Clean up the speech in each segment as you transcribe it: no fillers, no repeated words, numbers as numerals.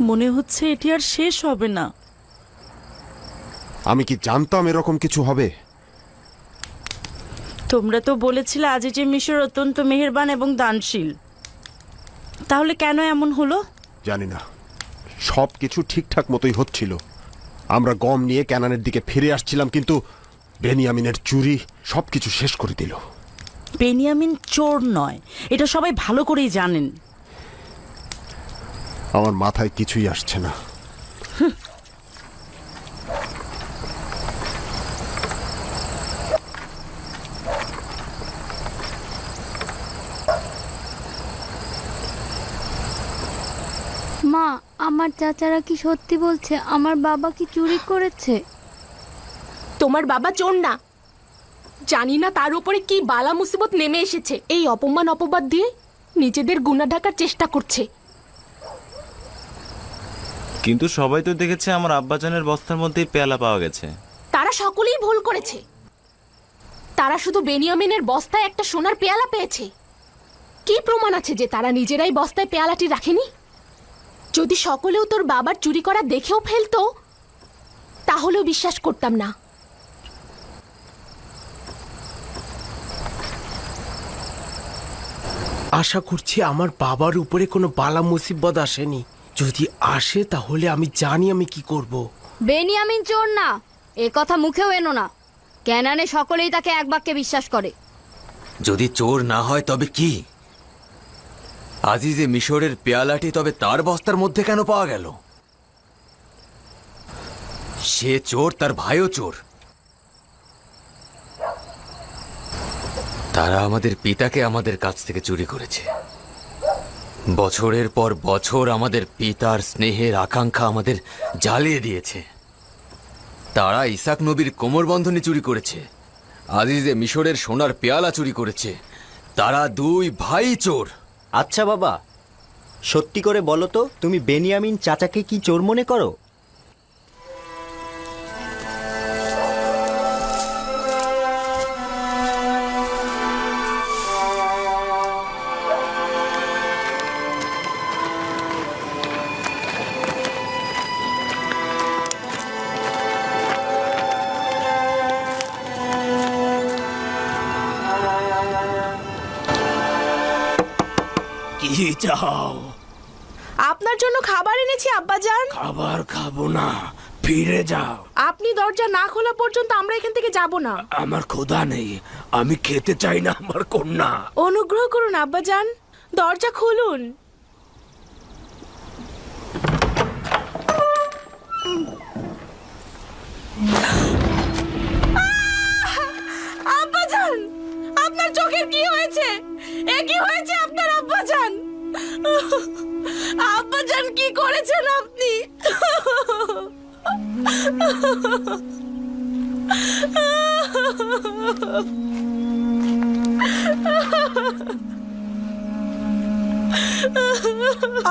মনে হচ্ছে এটি আর শেষ হবে না। আমি কি জানতাম এরকম কিছু হবে? তোমরা তো বলেছিলে আজিজে মিশর অত্যন্ত মেহেরবান এবং দানশীল, তাহলে কেন এমন হলো? জানি না, সব কিছু ঠিকঠাক মতোই হচ্ছিল। আমরা গম নিয়ে ক্যানানের দিকে ফিরে আসছিলাম, কিন্তু বেনিয়ামিনের চুরি সবকিছু শেষ করে দিল। বেনিয়ামিন চোর নয়, এটা সবাই ভালো করেই জানেন। আমার মাথায় কিছুই আসছে না। মা, আমার চাচারা কি সত্যি বলছে আমার বাবা কি চুরি করেছে? তোমার বাবা চোর না। জানি না তার উপরে কি বালা মুসিবত নেমে এসেছে, এই অপমান অপবাদ দিয়ে নিজেদের গুনাহ ঢাকার চেষ্টা করছে। কিন্তু সবাই তো দেখেছে আমার আব্বাজানের বস্তার মধ্যেই পেয়ালা পাওয়া গেছে। তারা সকলেই ভুল করেছে। তারা শুধু বেনিয়ামিনের বস্তায় একটা সোনার পেয়ালা পেয়েছে। কি প্রমাণ আছে যে তারা নিজেরাই বস্তায় পেয়ালাটি রাখেনি? যদি সকলেও তোর বাবার চুরি করা দেখেও ফেলতো, তাহলেও বিশ্বাস করতাম না। আশা করছি আমার বাবার উপরে কোনো বালা মুসিবত আসেনি। যদি আসে তাহলে আমি জানি আমি কি করব। বেনিয়ামিন চোর না, এ কথা মুখেও এনো না। ক্যানানে সকলেই তাকে এক বাক্যে বিশ্বাস করে। যদি চোর না হয় তবে কি? আজিজে মিশরের পেয়ালাটি তবে তার বস্তার মধ্যে কেন পাওয়া গেল? সে চোর, তার ভাইও চোর। তারা আমাদের পিতাকে আমাদের কাছ থেকে চুরি করেছে। বছরের পর বছর আমাদের পিতার স্নেহের আকাঙ্ক্ষা আমাদের জ্বালিয়ে দিয়েছে। তারা ইসাক নবীর কোমরবন্ধনী চুরি করেছে, আজিজে মিশরের সোনার পেয়ালা চুরি করেছে। তারা দুই ভাই চোর। আচ্ছা বাবা, সত্যি করে বলো তো, তুমি বেনিয়ামিন চাচাকে কি চোর মনে করো? কি চাও? আপনার জন্য খাবার এনেছি আব্বাজান। খাবার খাবো না, ফিরে যাও। আপনি দরজা না খোলা পর্যন্ত আমরা এখান থেকে যাব না। আমার ক্ষুধা নেই, আমি খেতে চাই না আমার কন্যা। অনুগ্রহ করুন আব্বাজান, দরজা খুলুন। আব্বাজান, আপনার চোখের কি হয়েছে? এ কি হয়েছে আপনার আব্বাজান? আব্বাজান, কি করেছেন আপনি?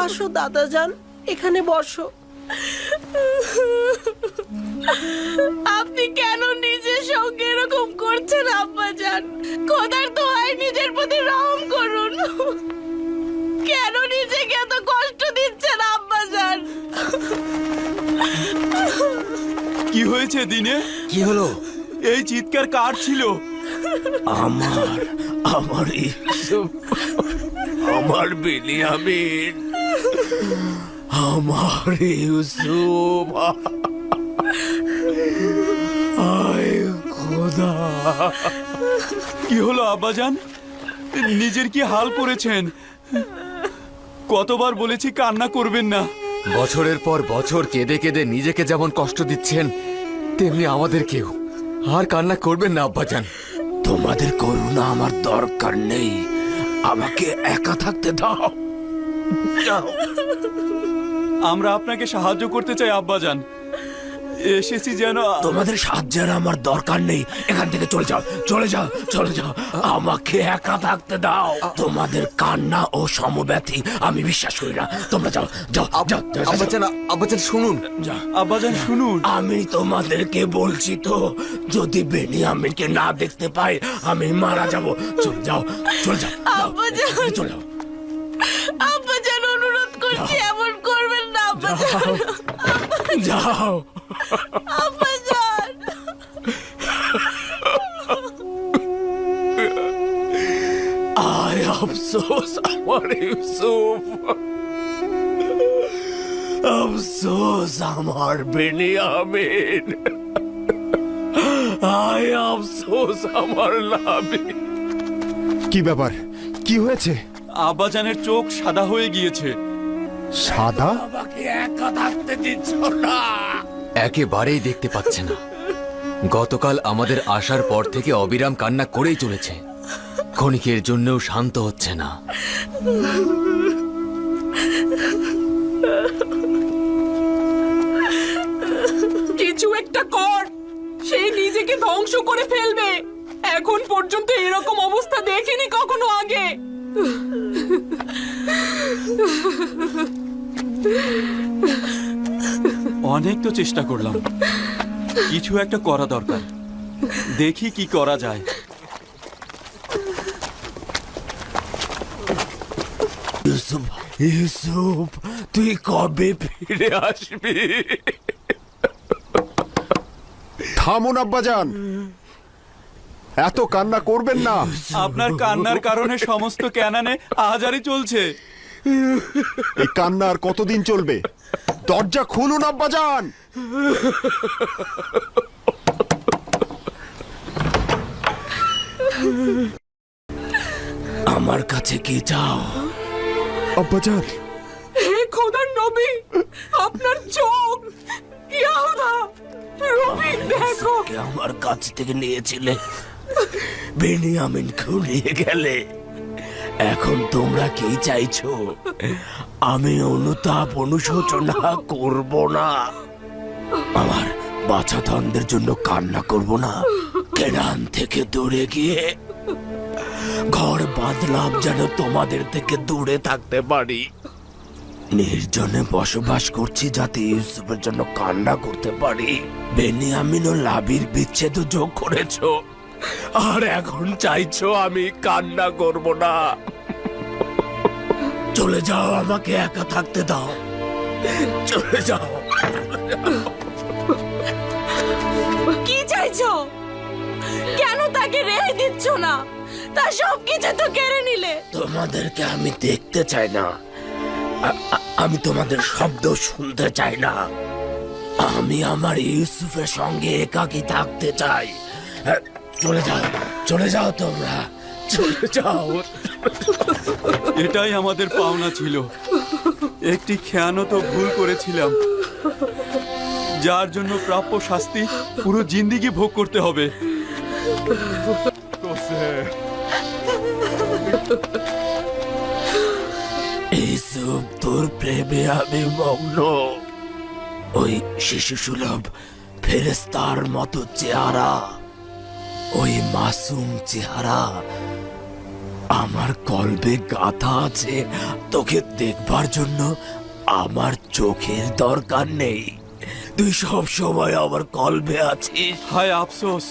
আসো দাদাজান, এখানে বসো। আপনি কেন নিজের সঙ্গে এরকম করছেন আব্বাজান? খোদার দোহাই নিজের প্রতি রহম করুন। কেন নিজেকে এত কষ্ট দিচ্ছেন আব্বাজান? কি হয়েছে দিনে? কি হলো? এই চিৎকার কার ছিল? আমার আমার ইউসুফ, আমার বেনিয়ামিন, আমার ইউসুফ। আয় খোদা! কি হলো আব্বাজান? নিজের কি হাল করেছেন? কতবার বলেছি কান্না করবেন না। বছরের পর বছর কেঁদে কেঁদে নিজেকে যেমন কষ্ট দিচ্ছেন, তেমনি আমাদেরকেও। আর কান্না করবেন না আব্বাজান। তোমাদের করুণা আমার দরকার নেই, আমাকে একা থাকতে দাও। যাও। আমরা আপনাকে সাহায্য করতে চাই আব্বাজান। এসেছি যেন। তোমাদের সাহায্যের আমার দরকার নেই, এখান থেকে চলে যাও, চলে যাও, চলে যাও। আমাকে একা থাকতে দাও। তোমাদের কান্না ও সমব্যথী আমি বিশ্বাস করি না। তোমরা যাও, যাও, যাও, যাও, আব্বাজান, আব্বাজান শুনুন। যাও। আব্বাজান শুনুন, আমি তোমাদেরকে বলছি তো, যদি বেনিয়ামিনকে না দেখতে পাই আমি মারা যাব। চলে যাও, চলে যাও, যাও, চলে যাও। আব্বাজান, অনুরোধ করছি, এমন করবেন না আব্বাজান। যাও আয় আফসোস আমার ইউসুফ, আফসোস আমার বেনিয়ামিন, আয় আফসোস আমার লাবি। কি ব্যাপার, কি হয়েছে? আব্বাজানের চোখ সাদা হয়ে গিয়েছে। সাদা? আমাকে একা থাকতে দিচ্ছ না। একেবারেই দেখতে পাচ্ছে না। গতকাল আমাদের আসার পর থেকে অবিরাম কান্না করেই চলেছে, ক্ষণিকের জন্যও শান্ত হচ্ছে না। কিছু একটা কর, সেই নিজেকে ধ্বংস করে ফেলবে। এখন পর্যন্ত এরকম অবস্থা দেখিনি কখনো আগে। অনেক তো চেষ্টা করলাম, কিছু একটা করা দরকার। দেখি কি করা যায়। ইউসুফ, ইউসুফ, তুই কবে ফিরে আসবি? থামুন আব্বাজান, এত কান্না করবেন না। আপনার কান্নার কারণে সমস্ত ক্যানানে আহাজারি চলছে। এই কান্না আর কতদিন চলবে? দরজা খুলুন আব্বাজান। আমার কাছে কি চাও? আব্বাজান, হে খোদার নবী, আপনার চোখ। ইয়াহুদা, রবি দেখো। কে আমার কাছ থেকে নিয়েছিলে, বেনিয়ামিনকেও নিয়ে গেলে। এখন তোমরা কি চাইছো? আমি অনুতাপ অনুশোচনা করব না, আমার বাছাধনদের জন্য কান্না করব না। কেনান থেকে দূরে গিয়ে ঘর বাঁধলাম যেন তোমাদের থেকে দূরে থাকতে পারি। নির্জনে বসবাস করছি যাতে ইউসুফের জন্য কান্না করতে পারি। বেনিয়ামিন ও লাবির বিচ্ছেদ যোগ করেছো, আর এখন চাইছো আমি কান্না করব না। চলে যাও, আমাকে একা থাকতে দাও, চলে যাও। কি চাইছো? কেন তাকে রেহাই দিচ্ছ না? তার সবকিছু তো কেড়ে নিলে। তোমাদেরকে আমি দেখতে চাই না, আমি তোমাদের শব্দ শুনতে চাই না। আমি আমার ইউসুফের সঙ্গে একাকী থাকতে চাই। চলে যাও, চলে যাও, তোমরা চলে যাও। এটাই আমাদের পাওনা ছিল। একটি খেয়ানত ভুল করেছিলাম, যার জন্য প্রাপ্য শাস্তি পুরো জিন্দেগি ভোগ করতে হবে। ইউসুফ, তোর প্রেমে আমি মগ্ন। ওই শিশু সুলভ ফেরেস্তার মতো চেহারা, ওই মাসুম চেহারা আমার কলবে গাথা আছে। তোকে দেখবার জন্য আমার চোখের দরকার নেই, তুই সব সময় আমার কলবে আছিস। হায় আফসোস,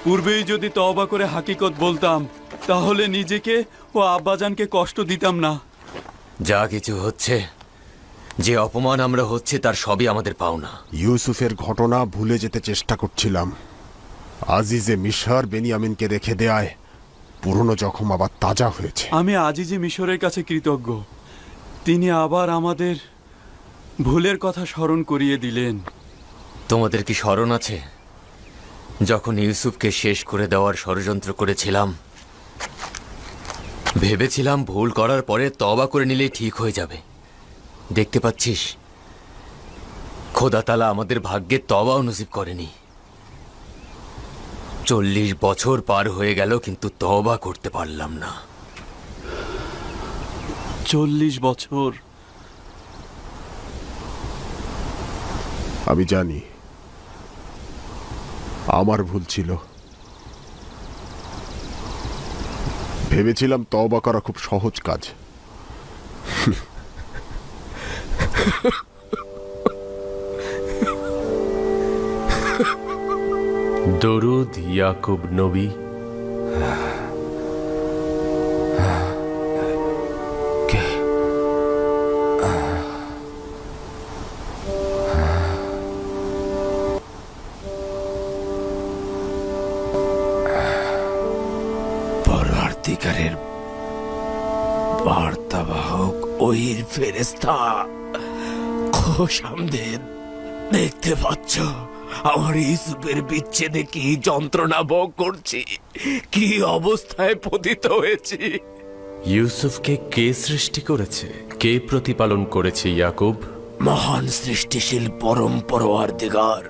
পূর্বেই যদি তওবা করে হাকিকত বলতাম, তাহলে নিজেকে ও আব্বাজানকে কষ্ট দিতাম না। যা কিছু হচ্ছে, যে অপমান আমরা হচ্ছে, তার সবই আমাদের পাওনা। ইউসুফের ঘটনা ভুলে যেতে চেষ্টা করছিলাম। আজিজে মিশর বেনিয়ামিনকে রেখে দেয়ায় পুরনো জখম আবার তাজা হয়েছে। আমি আজিজে মিশরের কাছে কৃতজ্ঞ, তিনি আবার আমাদের ভুলের কথা স্মরণ করিয়ে দিলেন। তোমাদের কি স্মরণ আছে যখন ইউসুফকে শেষ করে দেওয়ার ষড়যন্ত্র করেছিলাম? ভেবেছিলাম ভুল করার পরে তওবা করে নিলেই ঠিক হয়ে যাবে। দেখতে পাচ্ছিস, খোদা তাআলা আমাদের ভাগ্যে তওবাও নসিব করেনি। 40 বছর পার হয়ে গেল, কিন্তু তওবা করতে পারলাম না। 40 বছর। আমি জানি আমার ভুল ছিল। ভেবেছিলাম তওবা করা খুব সহজ কাজ। দরুদ ইয়াকুব নবী। ফেরেশতা খোশামদেদ। দেখতে পাচ্ছ আমার ইউসুফের বিচ্ছেদে কি যন্ত্রণা ভোগ করছি, কি অবস্থায় পতিত হয়েছি। ইউসুফকে কে সৃষ্টি করেছে, কে প্রতিপালন করেছে ইয়াকুব? মহান সৃষ্টিশীল পরম পরওয়ারদিগার,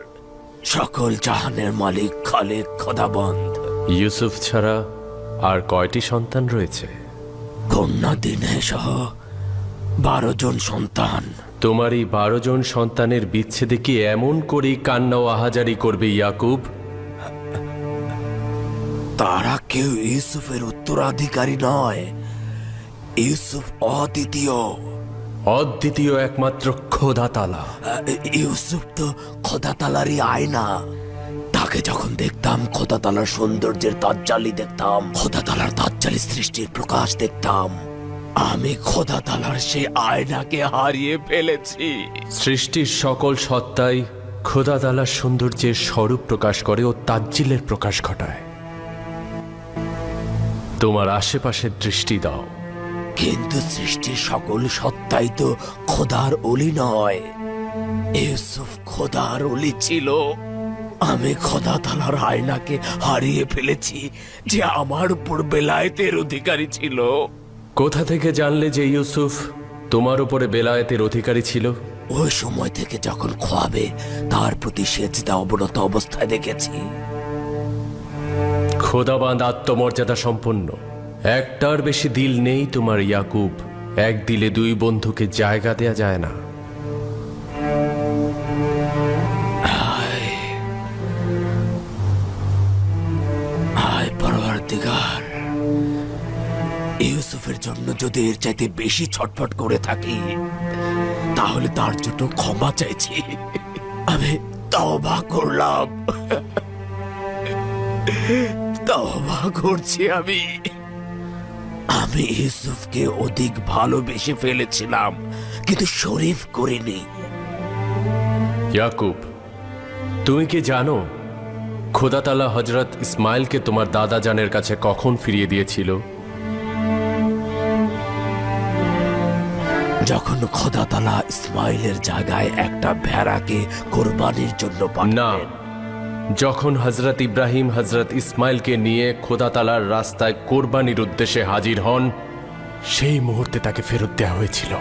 সকল জাহানের মালিক খালেক খোদাবন্দ। ইউসুফ ছাড়া আর কয়টি সন্তান রয়েছে? কন্যা দিনে সহ 12 জন সন্তান। তোমার এই 12 জন সন্তানের বিচ্ছেদে কি এমন করেই কান্না ও আহাজারি করবে ইয়াকুব? তারা কেউ ইউসুফের উত্তরাধিকারী নয়। ইউসুফ অদ্বিতীয়। অদ্বিতীয় একমাত্র খোদা তালা। ইউসুফ তো খোদা তালারই আয়না। তাকে যখন দেখতাম খোদা তালার সৌন্দর্যের তাজ্জালি দেখতাম, খোদা তালার তাজ্জালি সৃষ্টির প্রকাশ দেখতাম। আমি খোদা তালার সেই আয়নাকে হারিয়ে ফেলেছি। সৃষ্টির সকল সত্তাই খোদা তালার সৌন্দর্যের স্বরূপ প্রকাশ করে ও তাজ্জিলের প্রকাশ ঘটায়। তোমার আশেপাশের দৃষ্টি দাও। কিন্তু সৃষ্টির সকল সত্তাই তো খোদার অলি নয়। ইউসুফ খোদার অলি ছিল। আমি খোদা তালার আয়নাকে হারিয়ে ফেলেছি, যে আমার উপর বেলায়েতের অধিকারী ছিল। কোথা থেকে জানলে যে ইউসুফ তোমার উপরে বেলায়েতের অধিকারী ছিল? ওই সময় থেকে যখন খোয়াবে তার প্রতি সেজদা অবনত অবস্থায় দেখেছি। খোদাবান্ধ আত্মমর্যাদা সম্পন্ন, একটার বেশি দিল নেই তোমার ইয়াকুব। এক দিলে দুই বন্ধুকে জায়গা দেয়া যায় না। হায় পরওয়ারদিগার, ইউসুফের জন্য যদি এর চাইতে বেশি ছটফট করে থাকি, তাহলে তার জন্য ক্ষমা চাইছি। আমি তওবা করলাম, তওবা করছি। আমি ইউসুফকে অধিক ভালোবেসে ফেলেছিলাম, কিন্তু শরীফ করিনি। ইয়াকুব, তুমি কি জানো খোদা তাআলা হযরত ইসমাইলকে তোমার দাদা জানের কাছে কখন ফিরিয়ে দিয়েছিল? যখন খোদা তাআলা ইসমাইলের জায়গায় একটা ভেড়াকে কোরবানির জন্য না, পাঠালেন। যখন হযরত ইব্রাহিম হযরত ইসমাইলকে নিয়ে খোদা তাআলার রাস্তায় কোরবানির উদ্দেশ্যে হাজির হন, সেই মুহূর্তে তাকে ফেরত দেওয়া হয়েছিল।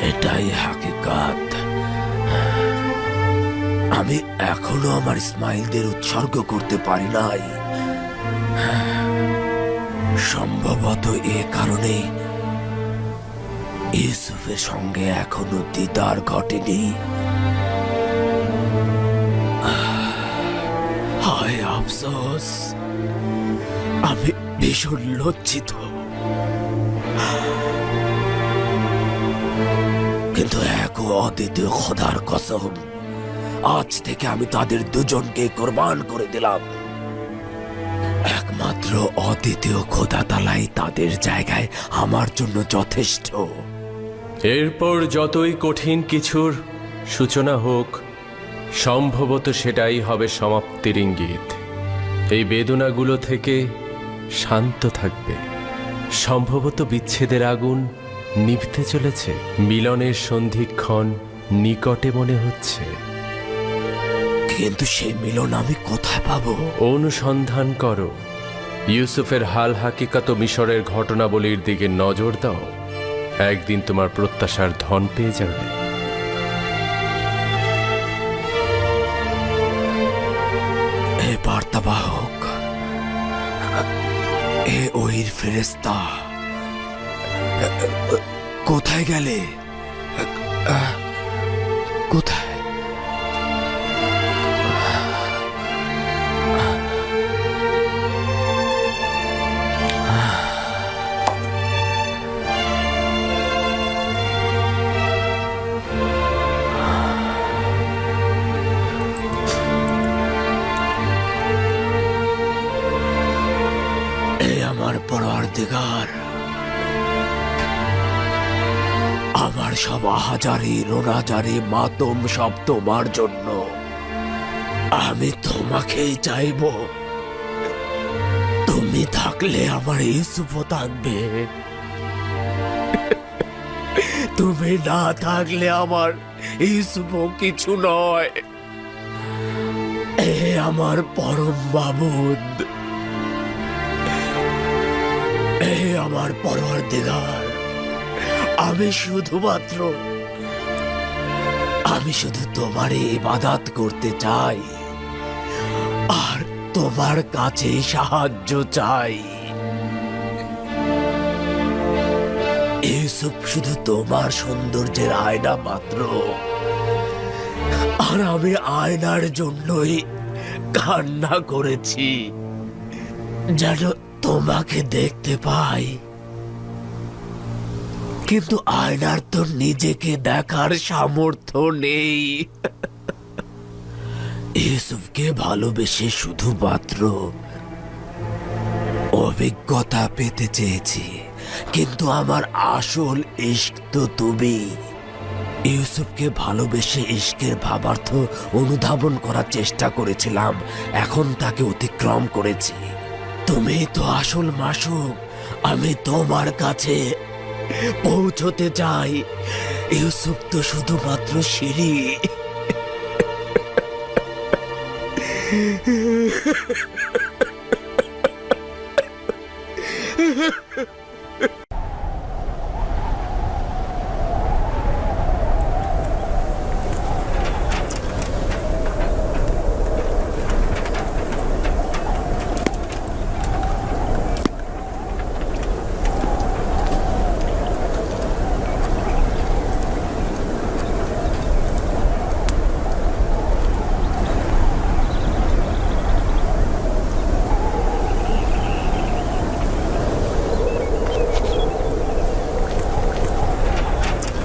এটাই হাকিকাত। আমি এখনো আমার ইসমাইলদের উৎসর্গ করতে পারি নাই। সম্ভবত এ কারণে ইউসুফের সঙ্গে এখনো দিদার ঘটেনি। হায় আফসোস, আমি ভীষণ লজ্জিত। কিন্তু এক অদ্বিতীয় খোদার কসম, আজ থেকে আমি তাদের দুজনকে কোরবান করে দিলাম। একমাত্র অদ্বিতীয় খোদা তাআলাই তাদের জায়গায় আমার জন্য যথেষ্ট। এরপর যতই কঠিন কিছুর সূচনা হোক, সম্ভবত সেটাই হবে সমাপ্তির ইঙ্গিত। এই বেদনাগুলো থেকে শান্ত থাকবে। সম্ভবত বিচ্ছেদের আগুন নিভতে চলেছে, মিলনের সন্ধিক্ষণ নিকটে মনে হচ্ছে। কিন্তু সেই মিলন আমি কোথায় পাবো? অনুসন্ধান করো। ইউসুফের হাল হাকিকাত মিশরের ঘটনাবলীর দিকে নজর দাও। একদিন তোমার প্রত্যাশার ধন পেয়ে যাবে। এ বার্তাবাহক, এ ওহির ফেরেশতা, কোথায় গেলে? কোথায়? আমার পরওয়ারদিগার, আমার সব আহাজারি রোনাজারি মাতম সব তোমার জন্য। আমি তোমাকেই চাইব। তুমি থাকলে আমার ইউসুফও থাকবে, তুমি না থাকলে আমার ইউসুফও কিছু নয়। এ আমার পরম মাবুদ, এ আমার পরওয়ারদিগার, আমি শুধু তোমারই ইবাদত করতে চাই আর তোমার কাছে সাহায্য চাই। ইউসুফ শুধু তোমার সৌন্দর্যের আয়না মাত্র, আর আমি আয়নার জন্যই কান্না করেছি, যেন তোমাকে দেখতে পাই। কিন্তু আয়নার তো নিজেকে দেখার সামর্থ্য নেই। ইউসুফকে ভালোবেসে শুধুমাত্র অভিজ্ঞতা পেতে চেয়েছি, কিন্তু আমার আসল ইশক তো তুমি। ইউসুফকে ভালোবেসে ইশকের ভাবার্থ অনুধাবন করার চেষ্টা করেছিলাম, এখন তাকে অতিক্রম করেছি। তুমি তো আসল মাসুক, আমি তোমার কাছে পৌঁছতে চাই। ইউসুফ তো শুধুমাত্র সিঁড়ি।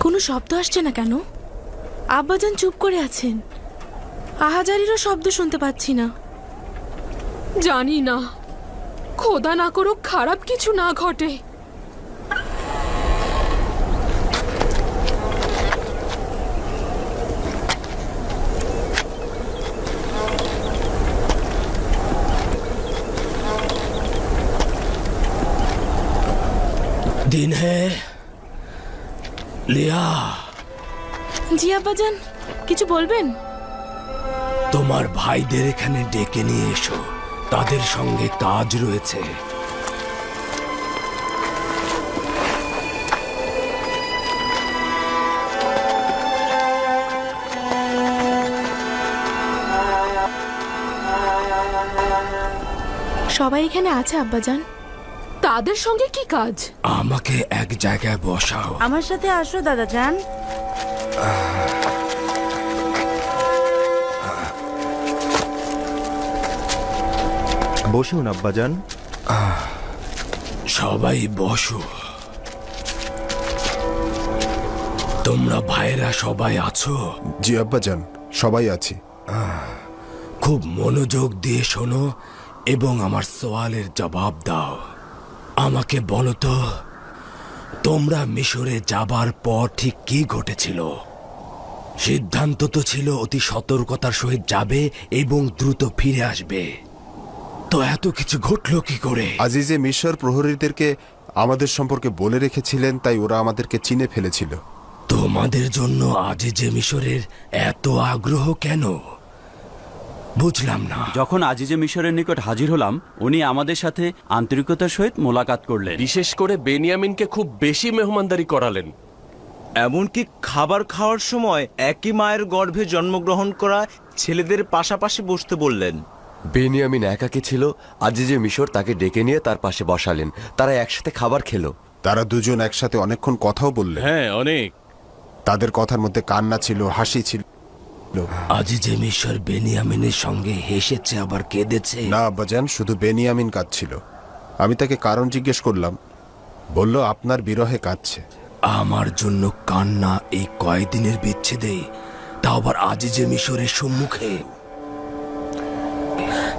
কোনো শব্দ আসছে না কেন? আব্বাজান চুপ করে আছেন, আহাজারিরও শব্দ শুনতে পাচ্ছি না। জানি না, খোদা না করুক খারাপ কিছু না ঘটে। দিন হে লিয়া, জি আব্বাজান, কিছু বলবেন? তোমার ভাইদের এখানে ডেকে নিয়ে এসো, তাদের সঙ্গে কাজ রয়েছে। সবাই এখানে আছে আব্বাজান। তাদের সঙ্গে কি কাজ? আমাকে এক জায়গায় বসাও। আমার সাথে আসো দাদাজান। বসুন আব্বাজান। সবাই বসো। তোমরা ভাইরা সবাই আছো? জি আব্বাজান, সবাই আছি। খুব মনোযোগ দিয়ে শোনো এবং আমার সওয়ালের জবাব দাও। আমাকে বলো তো, তোমরা মিশরে যাবার পর ঠিক কি ঘটেছিল? সিদ্ধান্ত তো ছিল অতি সতর্কতার সহিত যাবে এবং দ্রুত ফিরে আসবে, তো এত কিছু ঘটলো কি করে? আজিজে মিশর প্রহরীদেরকে আমাদের সম্পর্কে বলে রেখেছিলেন, তাই ওরা আমাদেরকে চিনে ফেলেছিল। তোমাদের জন্য আজিজে মিশরের এত আগ্রহ কেন? বুঝলাম না। যখন আজিজে মিশরের নিকট হাজির হলাম, উনি আমাদের সাথে আন্তরিকতার সহিত মোলাকাত করলেন। বিশেষ করে বেনিয়ামিনকে খুব বেশি মেহমানদারি করালেন। এমনকি খাবার খাওয়ার সময় একই মায়ের গর্ভে জন্মগ্রহণ করা ছেলেদের পাশাপাশি বসতে বললেন। বেনিয়ামিন একাকী ছিল, আজিজে মিশর তাকে ডেকে নিয়ে তার পাশে বসালেন। তারা একসাথে খাবার খেলো। তারা দুজন একসাথে অনেকক্ষণ কথাও বললেন। হ্যাঁ, অনেক। তাদের কথার মধ্যে কান্না ছিল, হাসি ছিল। আজিজে মিশর বেনিয়ামিনের সঙ্গে হেসেছে আবার কেঁদেছে। না আব্বাজান, শুধু বেনিয়ামিন কাঁদছিল। আমি তাকে কারণ জিজ্ঞেস করলাম, বলল আপনার বিরহে কাঁদছে। আমার জন্য কান্না এই কয়েকদিনের বিচ্ছেদে, তাও আবার আজিজে মিশরের সম্মুখে,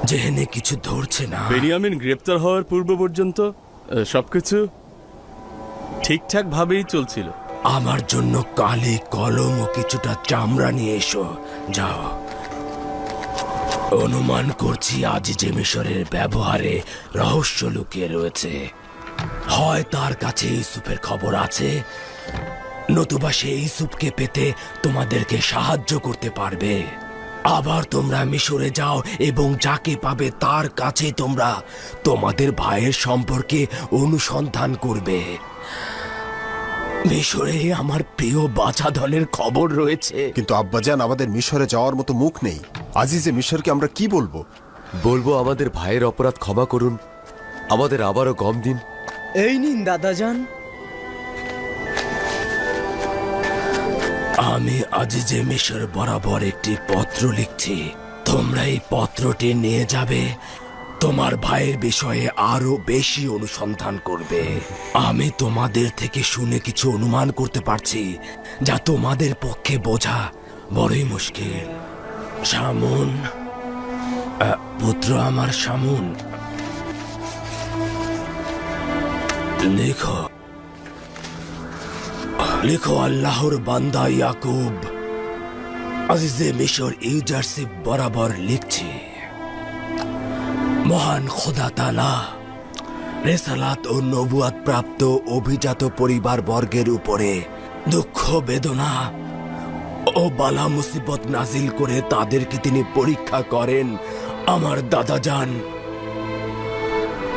যেহেনে কিছু ধরছে না। বেনিয়ামিন গ্রেপ্তার হওয়ার পূর্ব পর্যন্ত সবকিছু ঠিকঠাক ভাবেই চলছিল। আমার জন্য কালি কলম ও কিছুটা চামড়া নিয়ে এসো, যাও। অনুমান করছি আজিজে মিশরের ব্যবহারে রহস্য লুকিয়ে রয়েছে। হয় তার কাছে ইউসুফের খবর আছে, নতুবা সে ইউসুফকে পেতে তোমাদেরকে সাহায্য করতে পারবে। আবার তোমরা মিশরে যাও এবং যাকে পাবে তার কাছে তোমরা তোমাদের ভাইয়ের সম্পর্কে অনুসন্ধান করবে। মিশরে আমার প্রিয় বাছাধনের খবর রয়েছে। কিন্তু আব্বাজান, আমাদের মিশরে যাওয়ার মতো মুখ নেই। আজিজে মিশরকে আমরা কি বলবো? বলবো আমাদের ভাইয়ের অপরাধ ক্ষমা করুন, আমাদের আবারও গম দিন। এই নিন দাদাজান। আমি আজিজে মিশর বরাবর একটি পত্র লিখছি। তোমরা এই পত্রটি নিয়ে যাবে, তোমার ভাইয়ের বিষয়ে আরো বেশি অনুসন্ধান করবে। আমি তোমাদের থেকে শুনে কিছু অনুমান করতে পারছি যা তোমাদের পক্ষে বোঝা বড়ই মুশকিল। শামুন, পুত্র আমার শামুন, লেখো লিখো আল্লাহর বান্দা ইয়াকুব আজিজে মিশর ইউজারশিপ বরাবর লিখছি। মহান খোদা তাআলা রেসালাত ও নবুয়াত প্রাপ্ত অভিজাত পরিবার বর্গের উপরে দুঃখ বেদনা ও বালা মুসিবত নাজিল করে তাদেরকে তিনি পরীক্ষা করেন। আমার দাদাজান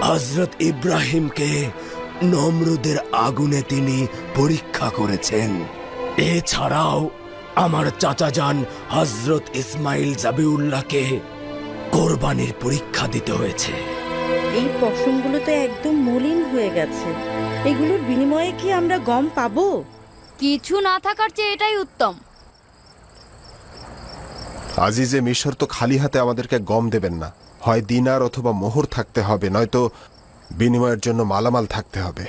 হযরত ইব্রাহিমকে নমরুদের আগুনে তিনি পরীক্ষা করেছেন। এছাড়াও আমার চাচাজান হযরত ইসমাইল জাবিউল্লাহকে কোরবানির পরীক্ষা দিতে হয়েছে। এই পশমগুলো তো একদম মলিন হয়ে গেছে। এগুলোর বিনিময়ে কি আমরা গম পাবো? কিছু না থাকার চেয়ে এটাই উত্তম। আজিজে মিশর তো খালি হাতে আমাদেরকে গম দেবেন না। হয় দিনার অথবা মোহর থাকতে হবে, নয়তো বিনিময়ের জন্য মালামাল থাকতে হবে।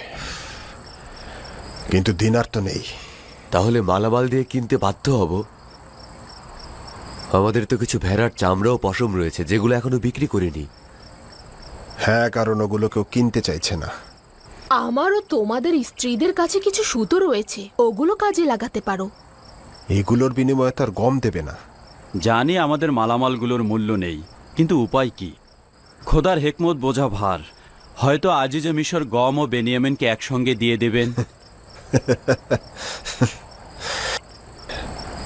কিন্তু দিনার তো নেই। তাহলে মালামাল দিয়ে কিনতে বাধ্য হব। আমাদের তো কিছু ভেড়ার চামড়া ও পশম রয়েছে যেগুলো এখনো বিক্রি করিনি। হ্যাঁ, কারণ ওগুলো কেউ কিনতে চাইছে না। আমারও তোমাদের স্ত্রীদের কাছে কিছু সুতো রয়েছে, ওগুলো কাজে লাগাতে পারো। এগুলোর বিনিময়ে তার গম দেবে না। জানি আমাদের মালামালগুলোর মূল্য নেই, কিন্তু উপায় কি? খোদার হেকমত বোঝা ভার। হয়তো আজিজে মিশর গম ও বেনিয়ামিনকে একসঙ্গে দিয়ে দেবেন।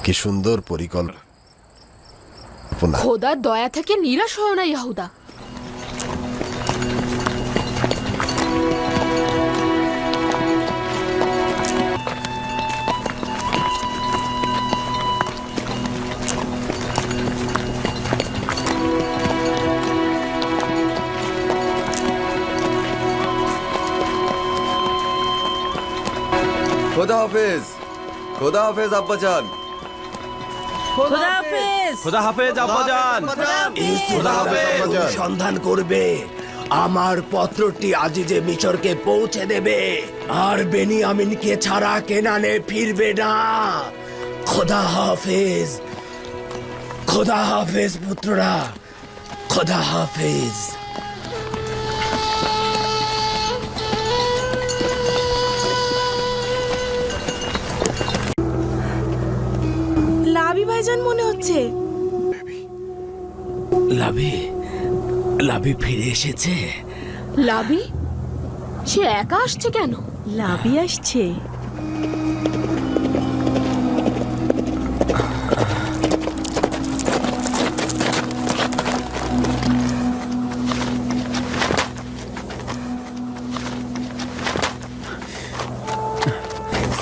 কি সুন্দর পরিকল্পনা। খোদার দয়া থেকে নিরাশ হয় না ইয়াহুদা। খোদা হাফেজ, খোদা হাফেজ আব্বাজান। খোদা হাফেজ। খোদা হাফেজ আব্বাজান। সন্ধান করবে, আমার পত্রটি আজিজে মিশরকে পৌঁছে দেবে, আর বেনিয়ামিনকে ছাড়া কেনানে ফিরবে না। খোদা হাফেজ, খোদা হাফেজ পুত্ররা, খোদা হাফেজ। লাবি ভাইজান মনে হচ্ছে। লাভি, লাভি ফিরে এসেছে। লাবি, সে একা আসছে কেন? লাবি আসছে।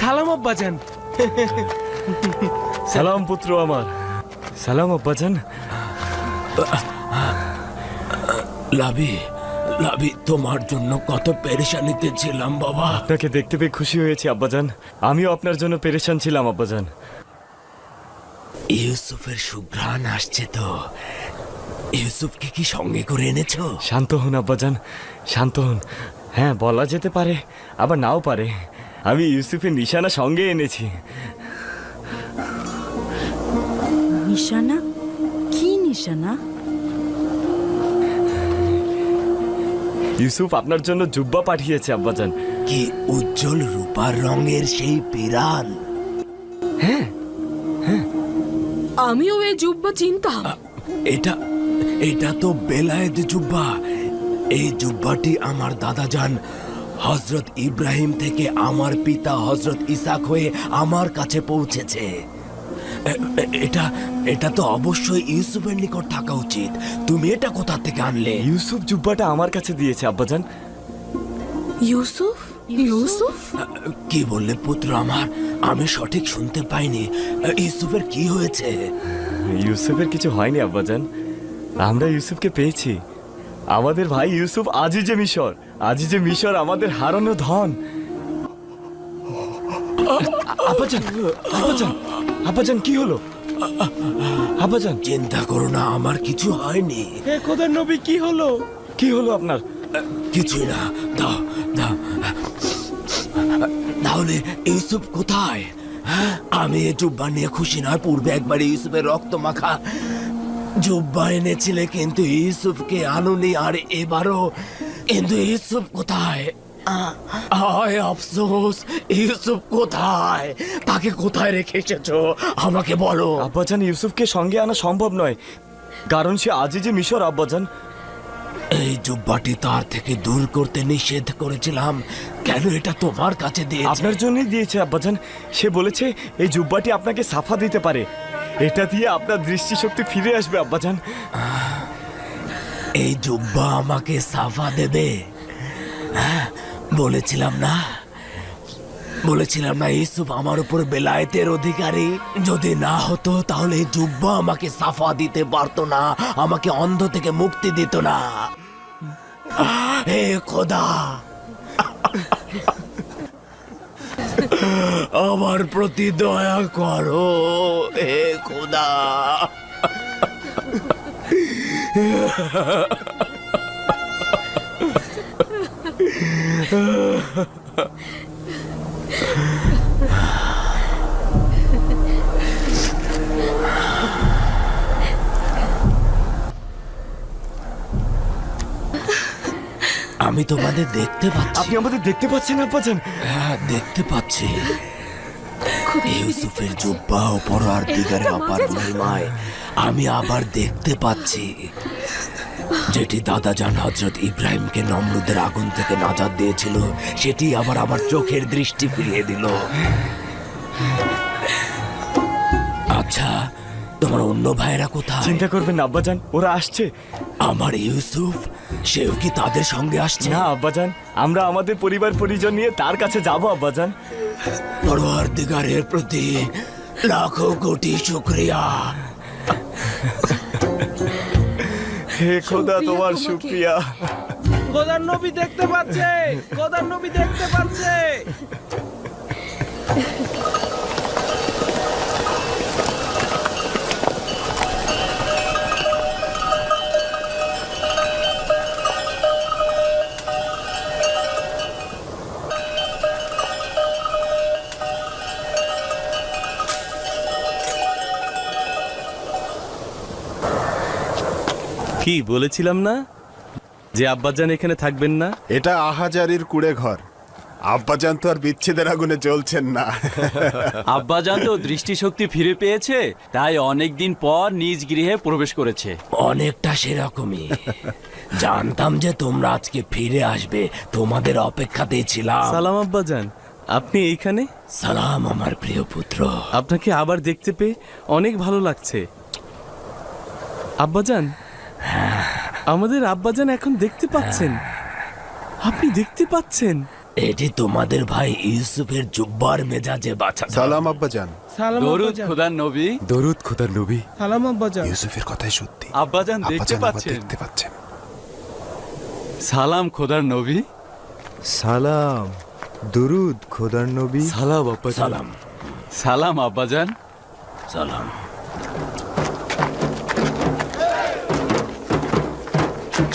সালাম আব্বাজান। সালাম পুত্র আমার। সালাম আব্বাজান। লাভি, লাভি, তোমার জন্য কত পেরেশানিতে ছিলাম বাবা। আপনাকে দেখতে পেয়ে খুশি হয়েছি আব্বাজান। আমিও আপনার জন্য পেরেশান ছিলাম আব্বাজান। ইউসুফের সুঘ্রাণ আসছে তো। ইউসুফকে কি সঙ্গে করে এনেছো? শান্ত হন আব্বাজান, শান্ত হন। হ্যাঁ, বলা যেতে পারে, আবার নাও পারে। আমি ইউসুফের নিশানা সঙ্গে এনেছি। নিশানা? কি নিশানা? ইউসুফ আপনার জন্য জুব্বা পাঠিয়েছে আব্বাজান। কি উজ্জ্বল রূপার রঙের সেই পিরান! আমিও এই জুব্বা চিনতাম। এটা এটা তো বেলায়েত জুব্বা। এই জুব্বাটি আমার দাদাজান হজরত ইব্রাহিম থেকে আমার পিতা হজরত ইসাক হয়ে আমার কাছে পৌঁছেছে। এটা এটা তো অবশ্যই ইউসুফের নিকট থাকা উচিত। তুমি এটা কোথা থেকে আনলে? ইউসুফ জুব্বাটা আমার কাছে দিয়েছে আব্বাজান। ইউসুফ ইউসুফ কি বললে পুত্র আমার? আমি সঠিক শুনতে পাইনি। ইউসুফের কি হয়েছে? ইউসুফের কিছু হয়নি আব্বাজান, আমরা ইউসুফকে পেয়েছি। আমাদের ভাই ইউসুফ আজিজে মিশর, আজিজে মিশর আমাদের হারানো ধন। আব্বাজান, আব্বাজান, আব্বাজান কি হলো? আব্বাজান চিন্তা করো না, আমার কিছু হয়নি। হে খোদার নবী, কি হলো? কি হলো আপনার? কিছুই না। দাও দাও। তাহলে ইউসুফ কোথায়? হ্যাঁ, আমি এই জুব্বা নিয়ে খুশি নয়। পূর্বে একবার ইউসুফের রক্ত মাখা জুব্বা এনেছিলে, কিন্তু ইউসুফকে আনুনি। আর এবারও, কিন্তু ইউসুফ কোথায়? আয় আফসোস, ইউসুফ কোথায়? তাকে কোথায় রেখে এসেছো আমাকে বলো। আব্বাজান, ইউসুফকে সঙ্গে আনা সম্ভব নয়, কারণ সে আজিজে মিশর আব্বাজান। এই জুব্বাটি তার থেকে দূর করতে নিষেধ করেছিলাম। কেন এটা তোমার কাছে দিয়েছে? আপনার জন্যই দিয়েছে আব্বাজান। সে বলেছে এই জুব্বাটি আপনাকে সাফা দিতে পারে, এটা দিয়ে আপনার দৃষ্টিশক্তি ফিরে আসবে আব্বাজান। এই জুব্বা আমাকে সাফা দেবে? হ্যাঁ, বলেছিলাম না, বলেছিলাম না ইউসুফ আমার উপর বেলায়েতের অধিকারী। যদি না হতো তাহলে এই জুব্বা আমাকে সাফা দিতে পারতো না, আমাকে অন্ধ থেকে মুক্তি দিত না। হে খোদা, আমার প্রতি দয়া করো। হে খোদা। আমি তোমাদের দেখতে পাচ্ছি। আপনি আমাদের দেখতে পাচ্ছেন আব্বাজান? হ্যাঁ, দেখতে পাচ্ছি। ইউসুফের জুব্বা ও পরোয়ার দিগারে অপার মহিমায় আমি আবার দেখতে পাচ্ছি, যেটি দাদাজান হজরত ইব্রাহিমকে নমরুদের আগুন থেকে নাজাত দিয়েছিল, সেটি আবার আমার চোখের দৃষ্টি ফিরিয়ে দিল। আচ্ছা, তোমার অন্য ভাইয়েরা কোথায়? চিন্তা করবেন না আব্বাজান, ওরা আসছে। আমার ইউসুফ, সেও কি তাদের সঙ্গে আসছে? না আব্বাজান, আমরা আমাদের পরিবার পরিজন নিয়ে তার কাছে যাব আব্বাজান। পরওয়ারদিগারের প্রতি লাখো কোটি শুকরিয়া। হে খোদা, তোমার শুকরিয়া। খোদার নবী দেখতে পাচ্ছে, খোদার নবী দেখতে পাচ্ছে। কি বলেছিলাম না যে আব্বাজান এখানে থাকবেন না? এটা আহাজারির কুড়ে ঘর। আব্বাজান তো আর বিচ্ছেদের আগুনে জ্বলছেন না। আব্বাজান তো দৃষ্টিশক্তি ফিরে পেয়েছে, তাই অনেক দিন পর নিজ গৃহে প্রবেশ করেছে। অনেকটা সেরকমই। জানতাম যে তোমরা আজকে ফিরে আসবে, তোমাদের অপেক্ষাতেই ছিলাম। সালাম আব্বাজান, আপনি এইখানে? সালাম আমার প্রিয় পুত্র। আপনাকে আবার দেখতে পেয়ে অনেক ভালো লাগছে আব্বাজান। আমাদের আব্বাজান এখন দেখতে পাচ্ছেন, আপনি দেখতে পাচ্ছেন। এটি তোমাদের ভাই ইউসুফের জুব্বার মেজাজে বাঁচা। সালাম আব্বাজান। দরুদ খোদার নবী। দরুদ খোদার নবী। সালাম আব্বাজান। ইউসুফের কথাই সত্যি। আব্বাজান দেখতে আব্বাজান আবার পাচ্ছেন। দেখতে পাচ্ছেন। সালাম খোদার নবী। সালাম, দরুদ খোদার নবী। সালাম আব্বাজান। সালাম সালাম আব্বাজান। সালাম।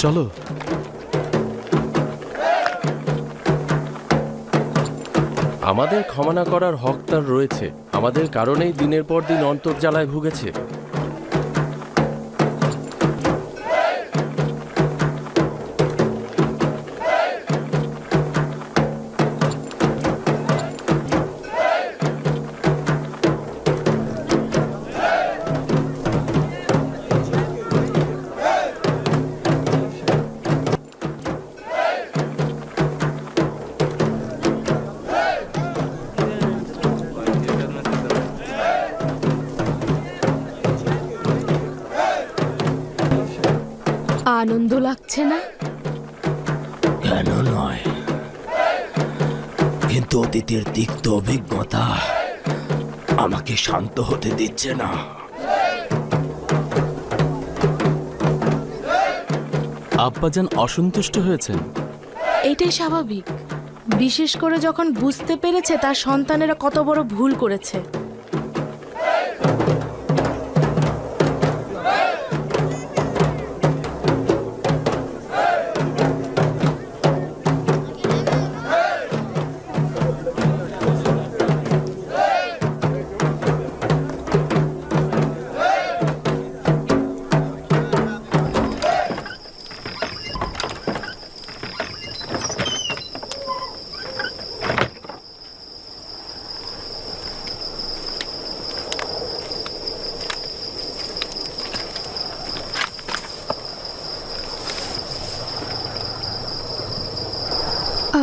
চলো। আমাদের ক্ষমা না করার হক তার রয়েছে। আমাদের কারণেই দিনের পর দিন অন্তর্জালায় ভুগেছে। আনন্দ লাগছে না? কেন নয়, কিন্তু অতীতের তিক্ত অভিজ্ঞতা আমাকে শান্ত হতে দিচ্ছে না। আব্বাজান অসন্তুষ্ট হয়েছেন। এটাই স্বাভাবিক। বিশেষ করে যখন বুঝতে পেরেছে তার সন্তানেরা কত বড় ভুল করেছে।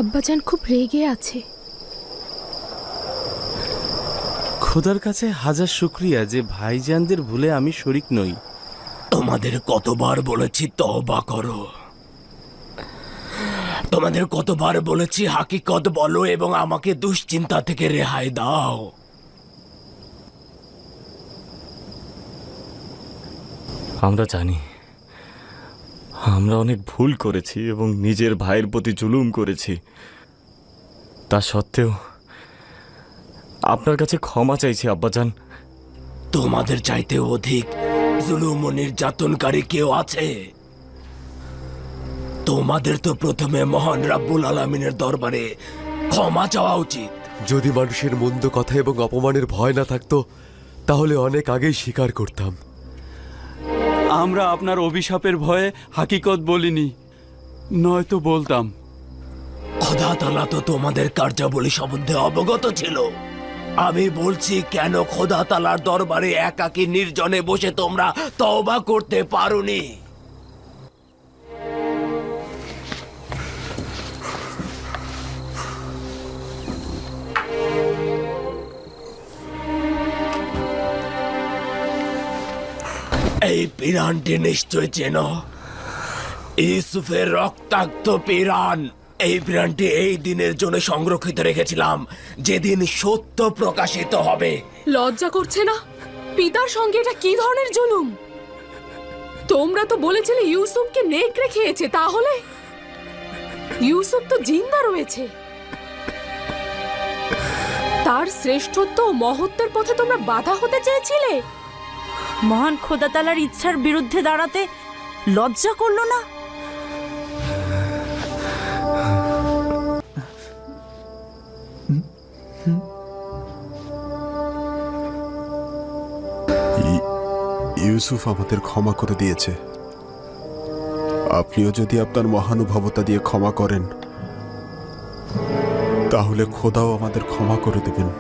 আব্বাজান খুব রেগে আছে। খোদার কাছে হাজার শুক্রিয়া যে ভাইজানদের ভুলে আমি শরিক নই। তোমাদের কতবার বলেছি তওবা করো, তোমাদের কতবার বলেছি হাকিকত বলো এবং আমাকে দুশ্চিন্তা থেকে রেহাই দাও। আমরা জানি আমরা অনেক ভুল করেছি এবং নিজের ভাইয়ের প্রতি জুলুম করেছি। তা সত্ত্বেও আপনার কাছে ক্ষমা চাইছি আব্বাজান। তোমাদের চাইতে অধিক জুলুম ও নির্যাতনকারী কেউ আছে? তোমাদের তো প্রথমে মহান রাব্বুল আলামিনের দরবারে ক্ষমা চাওয়া উচিত। যদি মানুষের মন্দ কথা এবং অপমানের ভয় না থাকতো তাহলে অনেক আগেই স্বীকার করতাম। আমরা আপনার অভিশাপের ভয়ে হাকিকত বলিনি, নয়তো বলতাম। খোদা তাআলা তো তোমাদের কার্যাবলী সম্বন্ধে অবগত ছিল। আমি বলছি, কেন খোদা তাআলার দরবারে একাকী নির্জনে বসে তোমরা তওবা করতে পারোনি? এই পিরানটি নিশ্চয় চেনো, ইউসুফের রক্তাক্ত পিরান। এই পিরানটি এই দিনের জন্য সংরক্ষিত রেখেছিলাম, যেদিন সত্য প্রকাশিত হবে। লজ্জা করছে না? পিতার সঙ্গে এটা কি ধরনের জুলুম? তোমরা তো বলেছিলে ইউসুফকে নেকড়ে খেয়েছে, তাহলে ইউসুফ তো জিন্দা রয়েছে। তার শ্রেষ্ঠত্ব ও মহত্বের পথে তোমরা বাধা হতে চেয়েছিলে। মহান খোদা তাআলার ইচ্ছার বিরুদ্ধে দাঁড়াতে লজ্জা করলো না? ইউসুফ আমাদের ক্ষমা করে দিয়েছে। আপনিও যদি আপনার মহানুভবতা দিয়ে ক্ষমা করেন তাহলে খোদাও আমাদের ক্ষমা করে দেবেন।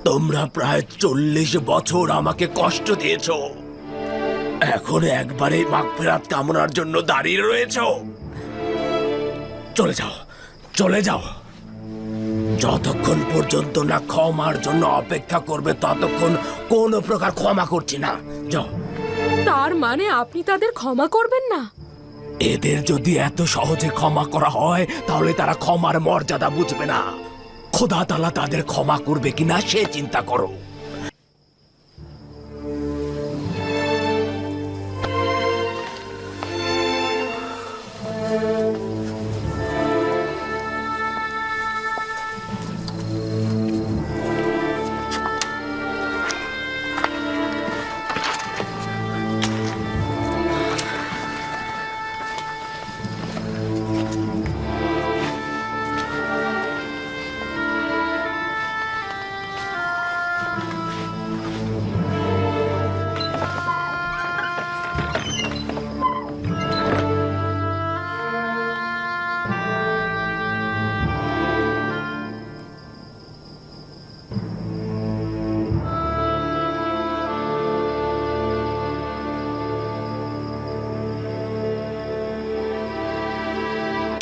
তোমরা প্রায় 40 বছর আমাকে কষ্ট দিয়েছো, এখন একবারে মাগফিরাত কামনার জন্য দাঁড়িয়ে রয়েছো? চলে যাও, চলে যাও। যতক্ষণ পর্যন্ত না ক্ষমার জন্য অপেক্ষা করবে ততক্ষণ কোনো প্রকার ক্ষমা করছি না। যাও। তার মানে আপনি তাদের ক্ষমা করবেন না? এদের যদি এত সহজে ক্ষমা করা হয় তাহলে তারা ক্ষমার মর্যাদা বুঝবে না। খোদা তাআলা তাদের ক্ষমা করবে কিনা সে চিন্তা করো।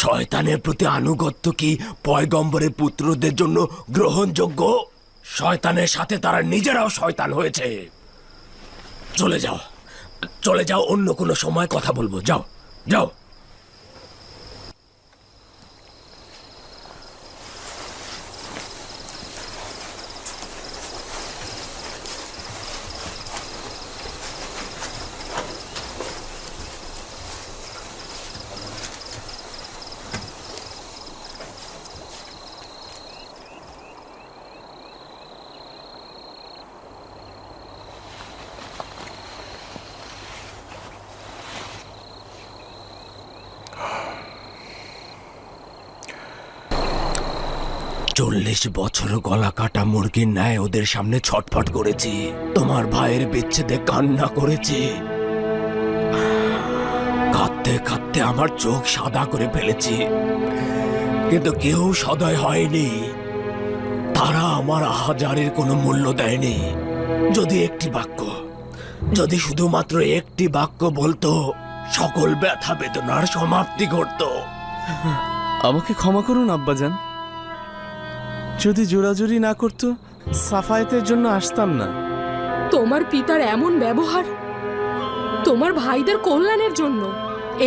শয়তানের প্রতি আনুগত্য কি পয়গম্বরের পুত্রদের জন্য গ্রহণযোগ্য? শয়তানের সাথে তারা নিজেরাও শয়তান হয়েছে। চলে যাও, চলে যাও, অন্য কোনো সময় কথা বলবো। যাও, যাও। চল্লিশ বছর গলা কাটা মুরগির ন্যায় ওদের সামনে ছটফট করেছি, তোমার ভাইয়ের বিচ্ছেদে কান্না করেছি, কাঁদতে কাঁদতে আমার চোখ সাদা করে ফেলেছি, কিন্তু কেউ সদয় হয়নি। তারা আমার আহাজারের কোনো মূল্য দেয়নি। যদি শুধুমাত্র একটি বাক্য বলতো, সকল ব্যথা বেদনার সমাপ্তি ঘটতো। আমাকে ক্ষমা করুন আব্বাজান, যদি জোরাজুরি না করতো সাফায়েতের জন্য আসতাম না। তোমার পিতার এমন ব্যবহার তোমার ভাইদের কল্যাণের জন্য,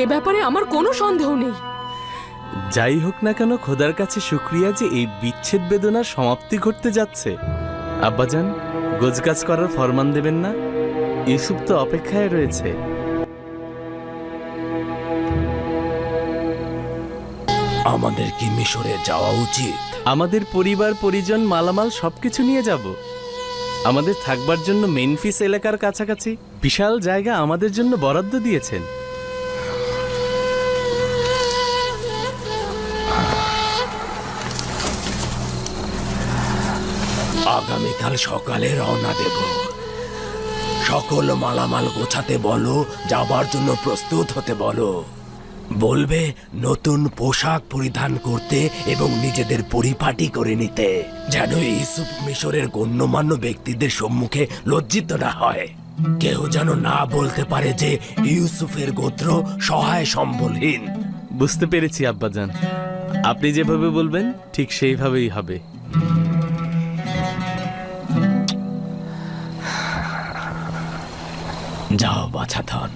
এ ব্যাপারে আমার কোনো সন্দেহ নেই। যাই হোক না কেন, খোদার কাছে শুক্রিয়া যে এই বিচ্ছেদ বেদনার সমাপ্তি ঘটতে যাচ্ছে। আব্বাজান, গোজগাছ করার ফরমান দেবেন না? ইউসুফ তো অপেক্ষায় রয়েছে। আমাদের কি মিশরে যাওয়া উচিত? আমাদের পরিবার পরিজন মালামাল সবকিছু নিয়ে যাব। আমাদের থাকবার জন্য মেনফিস এলাকার কাছাকাছি বিশাল জায়গা আমাদের জন্য বরাদ্দ দিয়েছেন। আগামীকাল সকালে রওনা দেব। সকল মালামাল গোছাতে বলো, যাবার জন্য প্রস্তুত হতে বলো। বলবে নতুন পোশাক পরিধান করতে এবং নিজেদের পরিপাটি করে নিতে, যেন ইউসুফ মিশরের গণ্যমান্য ব্যক্তিদের সম্মুখে লজ্জিত না হয়। কেউ যেন না বলতে পারে যে ইউসুফের গোত্র সহায় সম্বলহীন। বুঝতে পেরেছি আব্বাজান, আপনি যেভাবে বলবেন ঠিক সেইভাবেই হবে। যাও বাছাধন।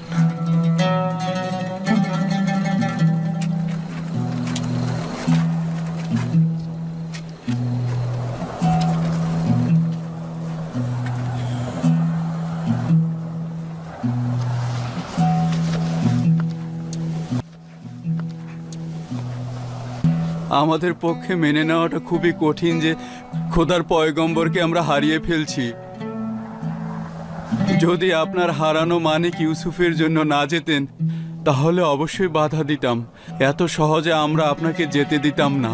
আমাদের পক্ষে মেনে নেওয়াটা খুবই কঠিন যে খোদার পয়গম্বরকে আমরা হারিয়ে ফেলছি। যদি আপনার হারানো মানিক ইউসুফের জন্য না যেতেন, তাহলে অবশ্যই বাধা দিতাম। এত সহজে আমরা আপনাকে যেতে দিতাম না।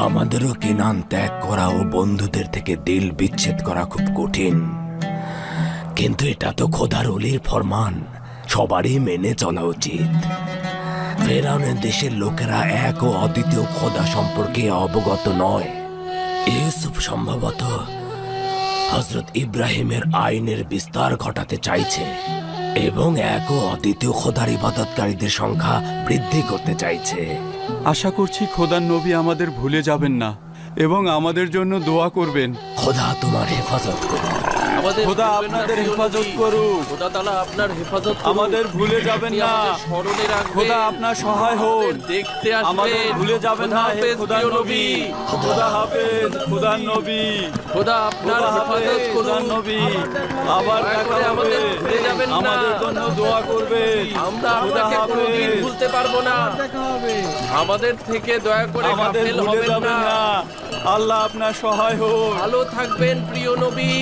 আমাদেরও কেনান ত্যাগ করা ও বন্ধুদের থেকে দিল বিচ্ছেদ করা খুব কঠিন, কিন্তু এটা তো খোদার ওলির ফরমান, সবারই মেনে চলা উচিত। ফেরাউনের দেশের লোকেরা এক ও অদ্বিতীয় খোদা সম্পর্কে অবগত নয়। ইউসুফ সম্ভবত হযরত ইব্রাহিমের আইনের বিস্তার ঘটাতে চাইছে এবং এক ও অদ্বিতীয় খোদার ইবাদতকারীদের সংখ্যা বৃদ্ধি করতে চাইছে। আশা করছি খোদার নবী আমাদের ভুলে যাবেন না এবং আমাদের জন্য দোয়া করবেন। খোদা তোমার হেফাজত করুন। খোদা আপনাদের হেফাজত করুক। খোদা তাআলা আপনার হেফাজত করুন। আমাদের ভুলে যাবেন না। স্মরণে রাখবেন। খোদা আপনার সহায় হন। দেখতে আসবেন। আমাদের ভুলে যাবেন না হে খোদার নবী। খোদা হাফেজ খোদার নবী। খোদা আপনার হেফাজত করুন। খোদার নবী আবার দেখা হবে। আমাদের ভুলে যাবেন না। আমাদের জন্য দোয়া করবেন। আমরা আপনাকে কোনোদিন ভুলতে পারবো না। আমাদের থেকে দয়া করে আমাদের গাফেল ভুলে হবেন যাবেন না। না। আল্লাহ আপনার সহায় হোক। ভালো থাকবেন প্রিয় নবী।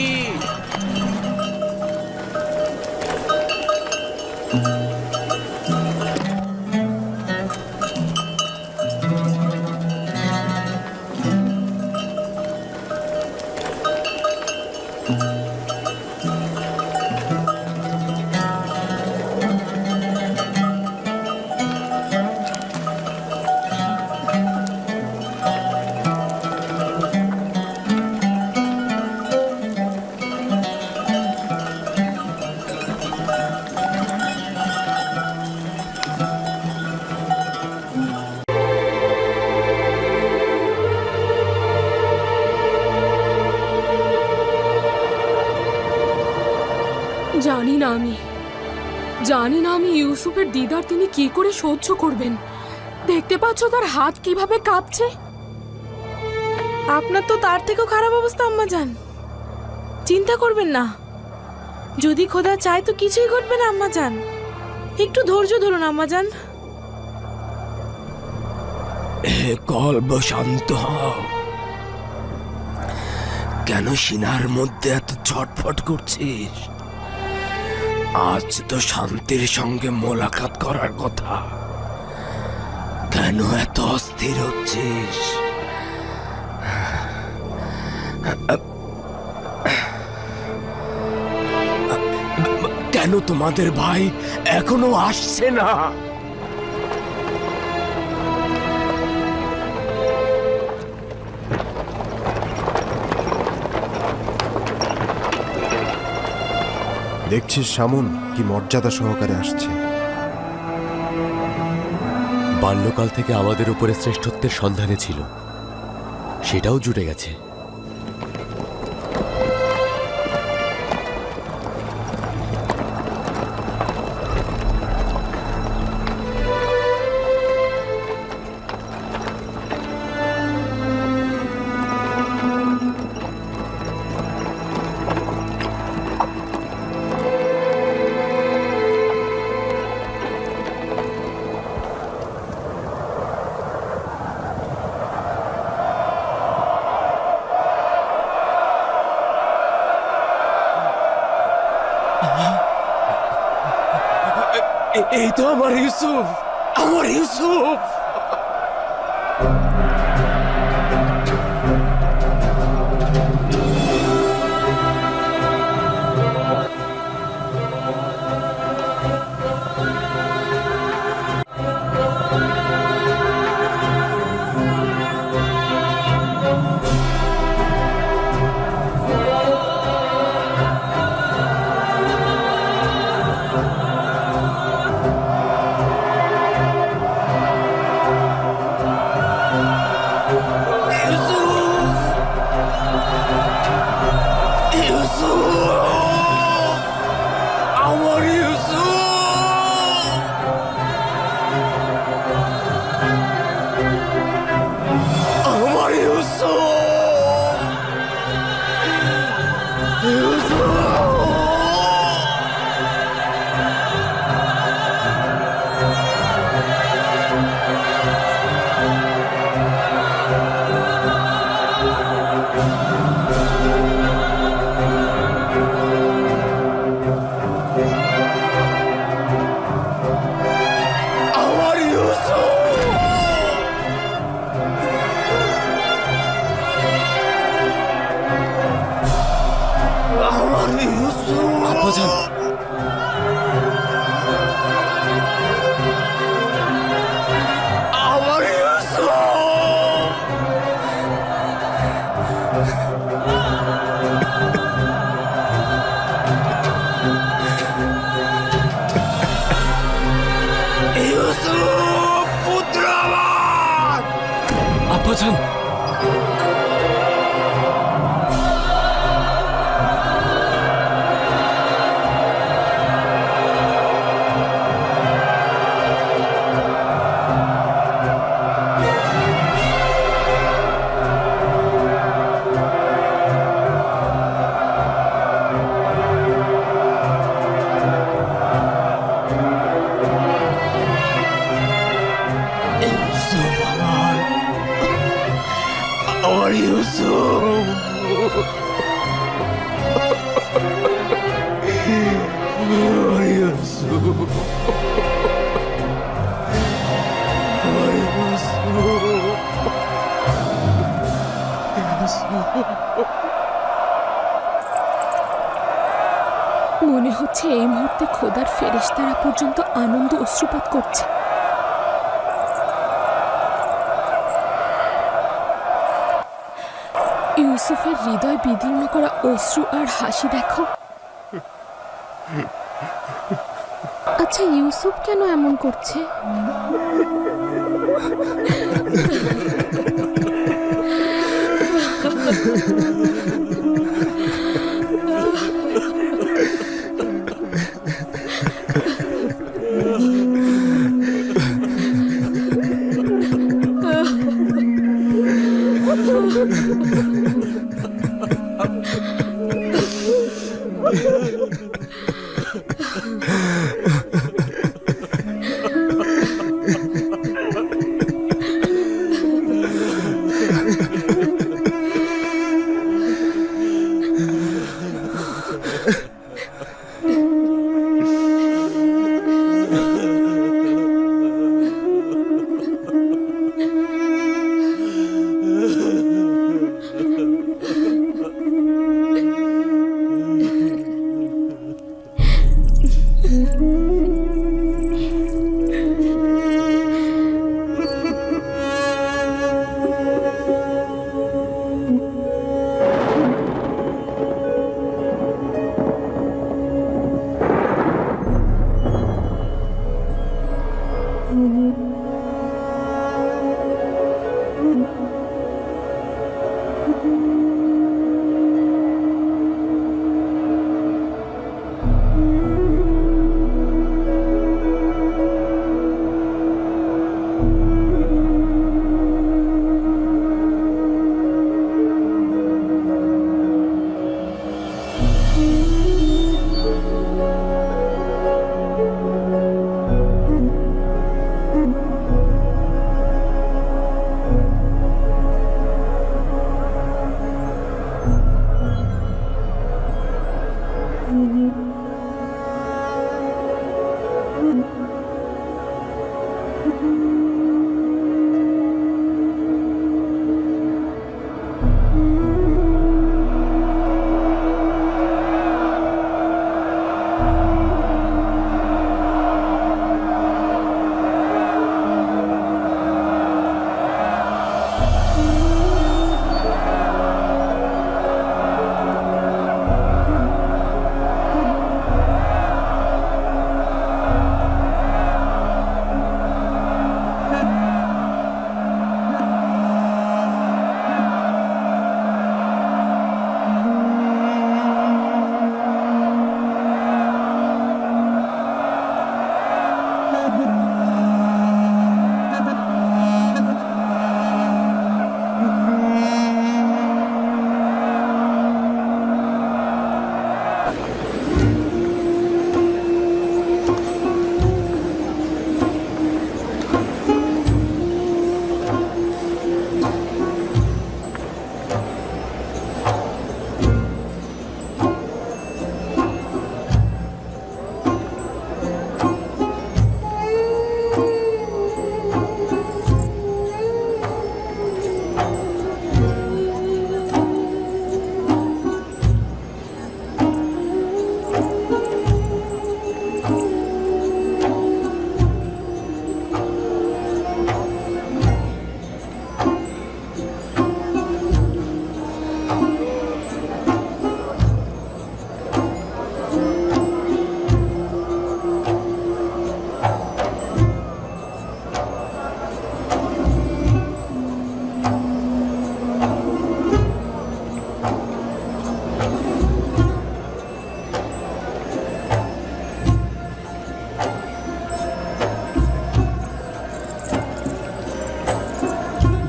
জানি না আমি জানি না আমি ইউসুফের দিদার তিনি কি করে সহ্য করবেন। দেখতে পাচ্ছ তার হাত কিভাবে কাঁপছে। আপনার তো তার থেকেও খারাপ অবস্থা আম্মাজান। চিন্তা করবেন না, যদি খোদা চায় তো কিছুই ঘটবে না আম্মাজান। একটু ধৈর্য ধরুন আম্মাজান। হে কলব শান্ত হও। কেন সিনার মধ্যে এত ছটফট করছিস? আজ তো শান্তির সঙ্গে মোলাকাত করার কথা, কেন এত অস্থির হচ্ছিস? কেন তোমাদের ভাই এখনো আসছে না? দেখছিস শামুন কি মর্যাদা সহকারে আসছে। বাল্যকাল থেকে আমাদের উপরে শ্রেষ্ঠত্বের সন্ধানে ছিল, সেটাও জুটে গেছে। এই তো আমার ইউসুফ, আমার ইউসুফ। আব্বাজান, আমার ইউসুফ। ইউসুফ পুত্র আমার। আব্বাজান, ইউসুফ আমার, আমার ইউসুফ। আমার ইউসুফ, আমার মনে হচ্ছে এই মুহূর্তে খোদার ফেরেশতারা পর্যন্ত আনন্দ অশ্রুপাত করছে। ইউসুফের হৃদয় বিদীর্ণ করা অশ্রু আর হাসি দেখো। আচ্ছা, ইউসুফ কেন এমন করছে?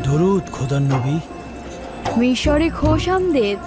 দরুদ খোদার নবী। মিশরে খোশামদেদ।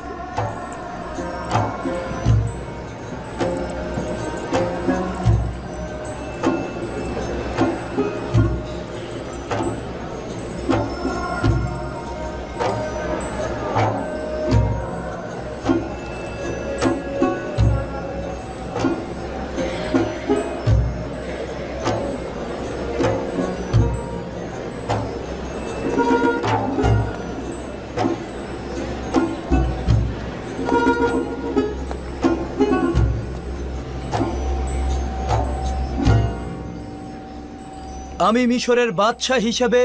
আমি মিশরের বাদশাহ হিসেবে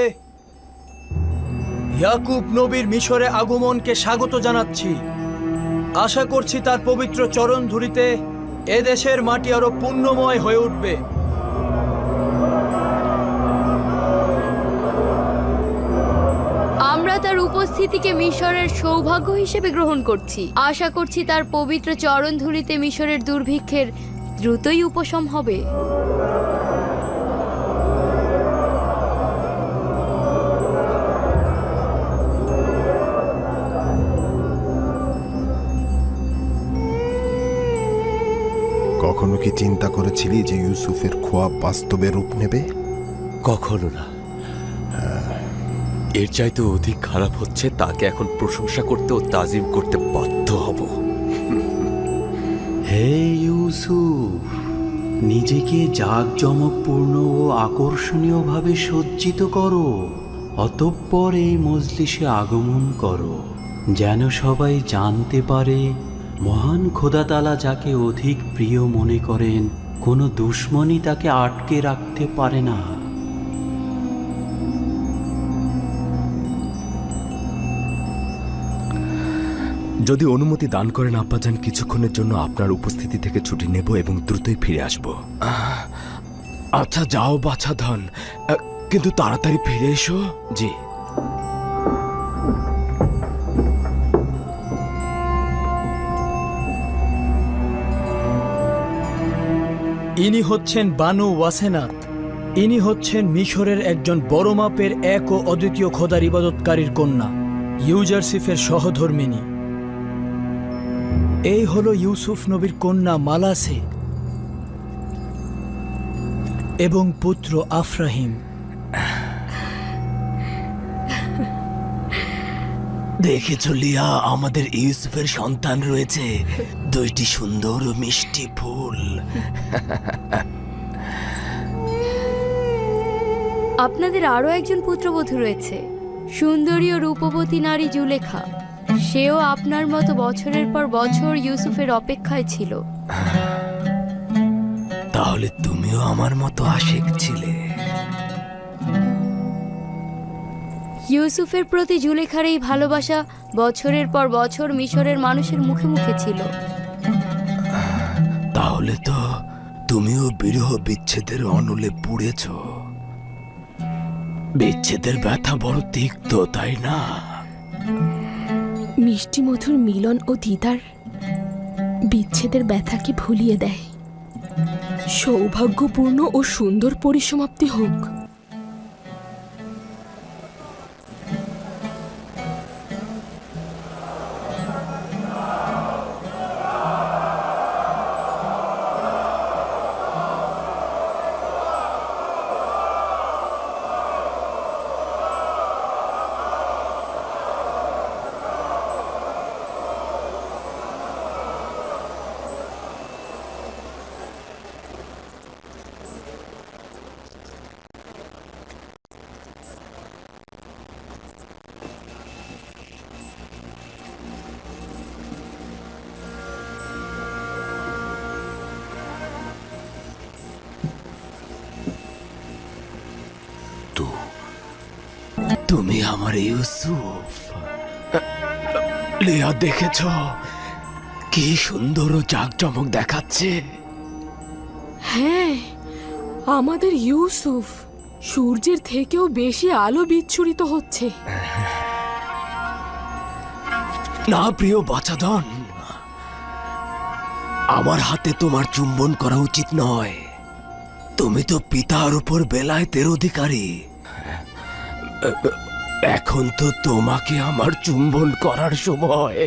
ইয়াকুব নবীর মিশরে আগমনকে স্বাগত জানাচ্ছি। আশা করছি তার পবিত্র চরণ ধুলিতে এদেশের মাটি আরো পুণ্যময় হয়ে উঠবে। আমরা তার উপস্থিতিকে মিশরের সৌভাগ্য হিসেবে গ্রহণ করছি। আশা করছি তার পবিত্র চরণ ধুলিতে মিশরের দুর্ভিক্ষের দ্রুতই উপশম হবে। কখনো কি চিন্তা করেছিলি যে ইউসুফের খোয়াব বাস্তবে রূপ নেবে? কখনো না। এর চাইতে অধিক খারাপ হচ্ছে তাকে এখন প্রশংসা করতে ও তাজিম করতে বাধ্য হব। হে ইউসুফ, নিজেকে জাঁকজমকপূর্ণ ও আকর্ষণীয়ভাবে সজ্জিত করো, অতঃপর এই মজলিসে আগমন করো, যেন সবাই জানতে পারে মহান খোদাতালা যাকে অধিক প্রিয় মনে করেন কোনো দুশ্মনই তাকে আটকে রাখতে পারে না। যদি অনুমতি দান করেন আব্বাজান, কিছুক্ষণের জন্য আপনার উপস্থিতি থেকে ছুটি নেব এবং দ্রুতই ফিরে আসব। আচ্ছা যাও বাছা ধন, কিন্তু তাড়াতাড়ি ফিরে এসো। জি। ইনি হচ্ছেন বানু ওয়াসেনাত। ইনি হচ্ছেন মিশরের একজন বড় মাপের এক ও অদ্বিতীয় খোদার ইবাদতকারীর কন্যা, ইউজারসিফের সহধর্মিনী। এই হলো ইউসুফ নবীর কন্যা মালাসে এবং পুত্র আফরাহিম। দেখেছ লিয়া, আমাদের ইউসুফের সন্তান রয়েছে, দুইটি সুন্দর ও মিষ্টি ফুল। আপনাদের আরও একজন পুত্রবধূ রয়েছে, সুন্দরী ও রূপবতী নারী জুলেখা। সেও আপনার মতো বছরের পর বছর ইউসুফের অপেক্ষায় ছিল। তাহলে তুমিও আমার মতো আশিক ছিলে। ইউসুফের প্রতি জুলেখার এই ভালোবাসা বছরের পর বছর মিশরের মানুষের মুখে মুখে ছিল। তাহলে তো তুমিও বিরহ বিচ্ছেদের অনলে পুড়েছ। বিচ্ছেদের ব্যথা বড় তিক্ত, তাই না? মিষ্টি মধুর মিলন ও দিদার বিচ্ছেদের ব্যথাকে ভুলিয়ে দেয়। সৌভাগ্যপূর্ণ ও সুন্দর পরিসমাপ্তি হোক। তুমি আমার ইউসুফ। লিয়া, দেখেছ কি সুন্দর ও জাঁকজমক দেখাচ্ছে? হ্যাঁ, আমাদের ইউসুফ সূর্যের থেকেও বেশি আলো বিচ্ছুরিত হচ্ছে। না প্রিয় বাচাধন, আমার হাতে তোমার চুম্বন করা উচিত নয়। তুমি তো পিতার উপর বেলায়েতের অধিকারী। এখন তো তোমাকে আমার চুম্বন করার সময়।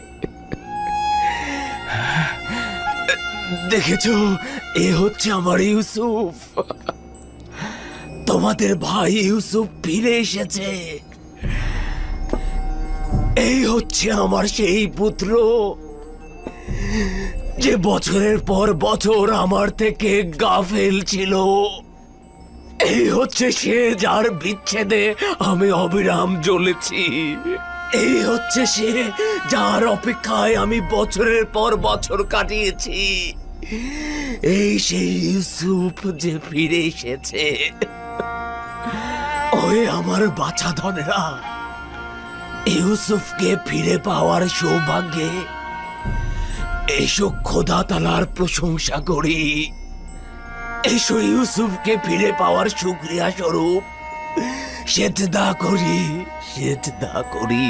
দেখেছ, এ হচ্ছে আমার ইউসুফ। তোমাদের ভাই ইউসুফ ফিরে এসেছে। এই হচ্ছে আমার সেই পুত্র, যে বছরের পর বছর আমার থেকে গাফেল ছিল। এই হচ্ছে সে, যার বিচ্ছেদে আমি অবিরাম জ্বলেছি। এই হচ্ছে সে, যার অপেক্ষায় আমি বছরের পর বছর কাটিয়েছি। এই সেই ইউসুফ যে ফিরে এসেছে। ওই আমার বাছাধনেরা, ইউসুফকে ফিরে পাওয়ার সৌভাগ্যে এসো খোদা তাআলার প্রশংসা করি। এসো ইউসুফকে ফিরে পাওয়ার শুকরিয়া স্বরূপ সেজদা করি, সেজদা করি।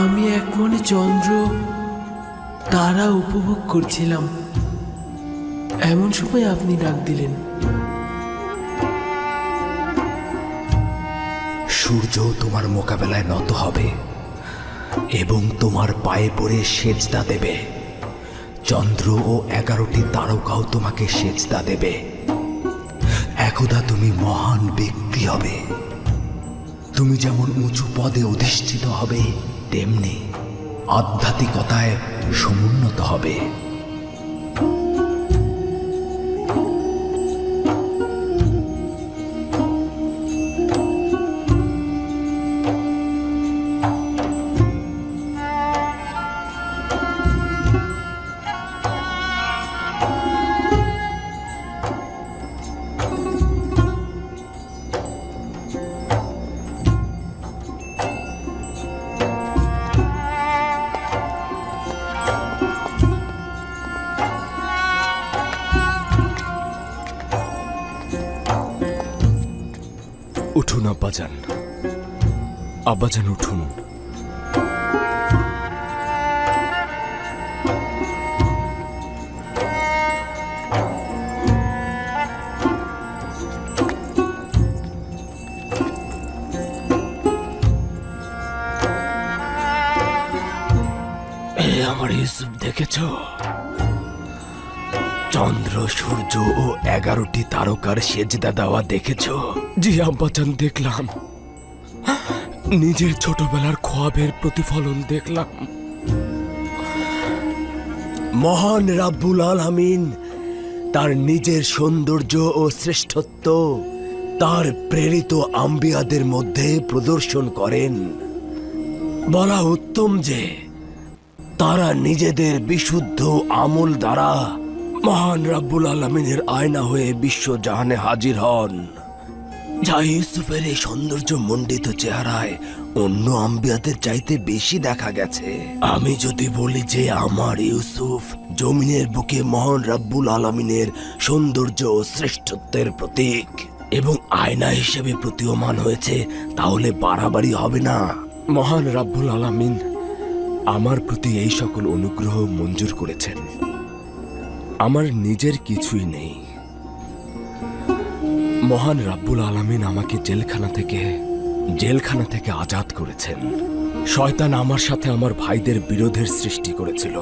আমি এক মনে চন্দ্র তারা উপভোগ করছিলাম, এমন সময় আপনি ডাক দিলেন। সূর্য তোমার মোকাবেলায় নত হবে এবং তোমার পায়ে পড়ে সেজদা দেবে। চন্দ্র ও 11টি তারকাও তোমাকে সেজদা দেবে। একদা তুমি মহান ব্যক্তি হবে। তুমি যেমন উঁচু পদে অধিষ্ঠিত হবে, তেমনি আধ্যাত্মিকতায় সমুন্নত হবে। উঠুন আব্বাজান, আব্বাজান উঠুন। আমার ইউসুফ দেখেছ? চন্দ্র, সূর্য ও 11টি তারকার সেজদা দেওয়া দেখেছ? জি আব্বাজান, দেখলাম। নিজের ছোটবেলার খোয়াবের প্রতিফলন দেখলাম। মহান রাব্বুল আলামিন তার নিজের সৌন্দর্য ও শ্রেষ্ঠত্ব তার প্রেরিত আম্বিয়াদের মধ্যে প্রদর্শন করেন। বলা উত্তম যে তারা নিজেদের বিশুদ্ধ আমল দ্বারা মহান রাব্বুল আলামিনের আয়না হয়ে বিশ্বজাহানে হাজির হন, যা ইউসুফের এই সৌন্দর্য মণ্ডিত চেহারায় অন্য আম্বিয়াদের চাইতে বেশি দেখা গেছে। আমি যদি বলি যে আমার ইউসুফ জমিনের বুকে মহান রাব্বুল আলামিনের সৌন্দর্য ও শ্রেষ্ঠত্বের প্রতীক এবং আয়না হিসেবে প্রতীয়মান হয়েছে, তাহলে বাড়াবাড়ি হবে না। মহান রাব্বুল আলামিন আমার প্রতি এই সকল অনুগ্রহ মঞ্জুর করেছেন। আমার নিজের কিছুই নেই। মহান রাব্বুল আলামিন আমাকে জেলখানা থেকে আজাদ করেছেন। শয়তান আমার সাথে আমার ভাইদের বিরোধের সৃষ্টি করেছিল,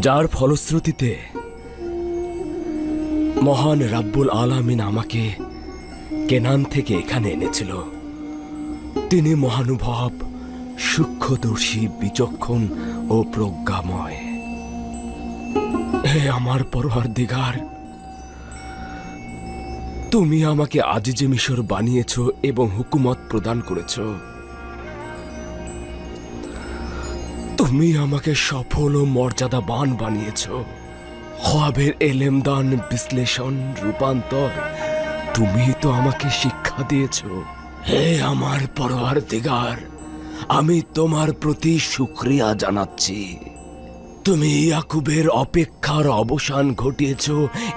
যার ফলশ্রুতিতে মহান রাব্বুল আলামিন আমাকে কেনান থেকে এখানে এনেছিল। তিনি মহানুভব, সূক্ষ্মদর্শী, বিচক্ষণ ও প্রজ্ঞাময়। হে আমার পরওয়ারদিগার, তুমি আমাকে আজিজে মিশর বানিয়েছ এবং হুকুমত প্রদান করেছ। তুমি আমাকে সফল ও মর্যাদাবান বানিয়েছ। খোয়াবের এলেমদান, বিশ্লেষণ, রূপান্তর তুমি তো আমাকে শিক্ষা দিয়েছ। হে আমার পরওয়ারদিগার, আমি তোমার প্রতি শুকরিয়া জানাচ্ছি। তুমি ইয়াকুবের অপেক্ষার অবসান ঘটিয়েছ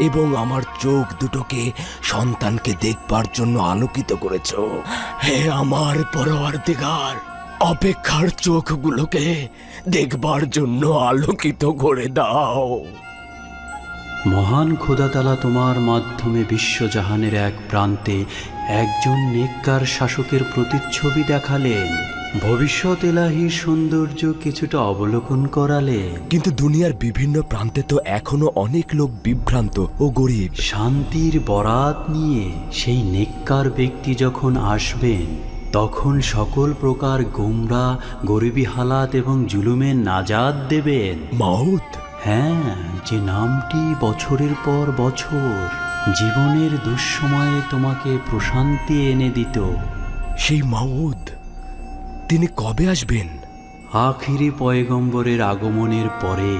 এবং আমার চোখ দুটোকে সন্তানকে দেখবার জন্য আলোকিত করেছ। হে আমার পরওয়ারদিগার, অপেক্ষার চোখগুলোকে দেখবার জন্য আলোকিত করে দাও। মহান খোদাতালা তোমার মাধ্যমে বিশ্বজাহানের এক প্রান্তে একজন নেককার শাসকের প্রতিচ্ছবি দেখালেন। ভবিষ্যৎ এলাহির সৌন্দর্য কিছুটা অবলোকন করালেন। কিন্তু দুনিয়ার বিভিন্ন প্রান্তে তো এখনো অনেক লোক বিভ্রান্ত ও গরিব। শান্তির বরাত নিয়ে সেই নেককার ব্যক্তি যখন আসবেন, তখন সকল প্রকার গোমরা, গরিবী হালাত এবং জুলুমের নাজাত দেবেন। মাউত? হ্যাঁ, যে নামটি বছরের পর বছর জীবনের দুঃসময়ে তোমাকে প্রশান্তি এনে দিত। সেই মাউদ, তিনি কবে আসবেন? আখিরি পয়গম্বরের আগমনের পরে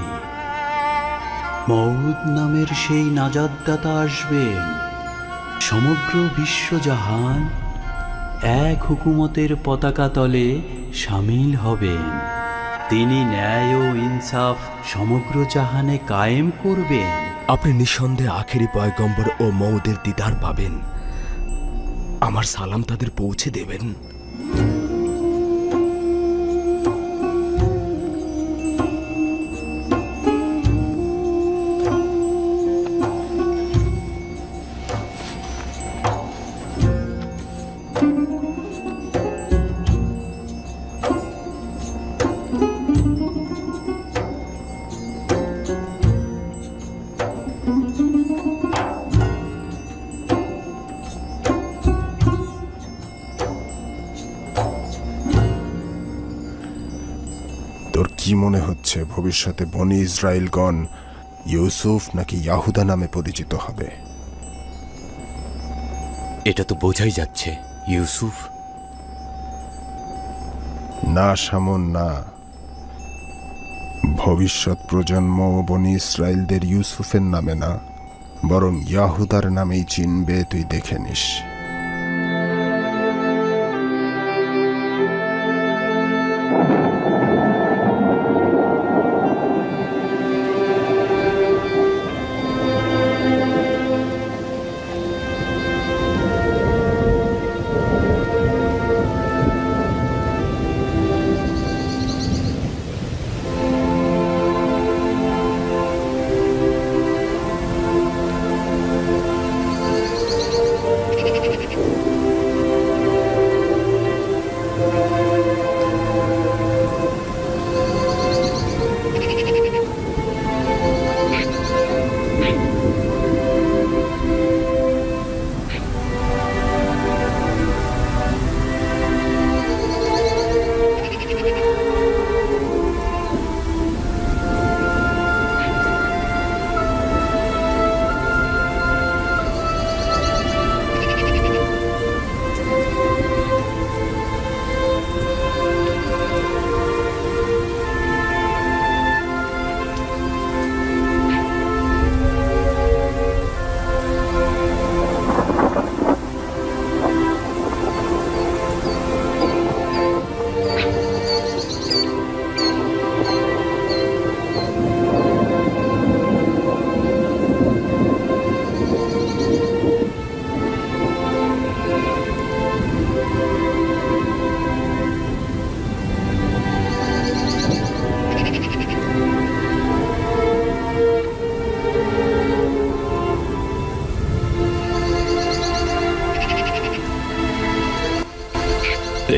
মউদ নামের সেই নাজাতদাতা আসবেন। সমগ্র বিশ্বজাহান এক হুকুমতের পতাকা তলে সামিল হবেন। তিনি ন্যায় ও ইনসাফ সমগ্র জাহানে কায়েম করবেন। আপনি নিঃসন্দেহে আখেরি পয়গম্বর ও মউদের দিদার পাবেন। আমার সালাম তাদের পৌঁছে দেবেন। কি মনে হচ্ছে ভবিষ্যতে বনি ইসরায়েলগণ ইউসুফ নাকি ইয়াহুদা নামে পরিচিত হবে? এটা তো বোঝাই যাচ্ছে ইউসুফ। না শামুন, না। ভবিষ্যৎ প্রজন্ম বনি ইসরায়েলদের ইউসুফের নামে না, বরং ইয়াহুদার নামেই চিনবে, তুই দেখে নিস।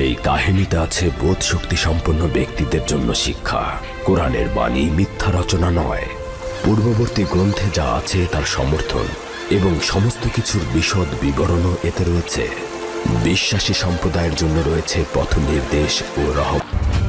এই কাহিনীতে আছে বোধ শক্তি সম্পন্ন ব্যক্তিদের জন্য শিক্ষা। কোরআনের বাণী মিথ্যা রচনা নয়। পূর্ববর্তী গ্রন্থে যা আছে তার সমর্থন এবং সমস্ত কিছুর বিশদ বিবরণও এতে রয়েছে। বিশ্বাসী সম্প্রদায়ের জন্য রয়েছে পথ নির্দেশ ও রহমত।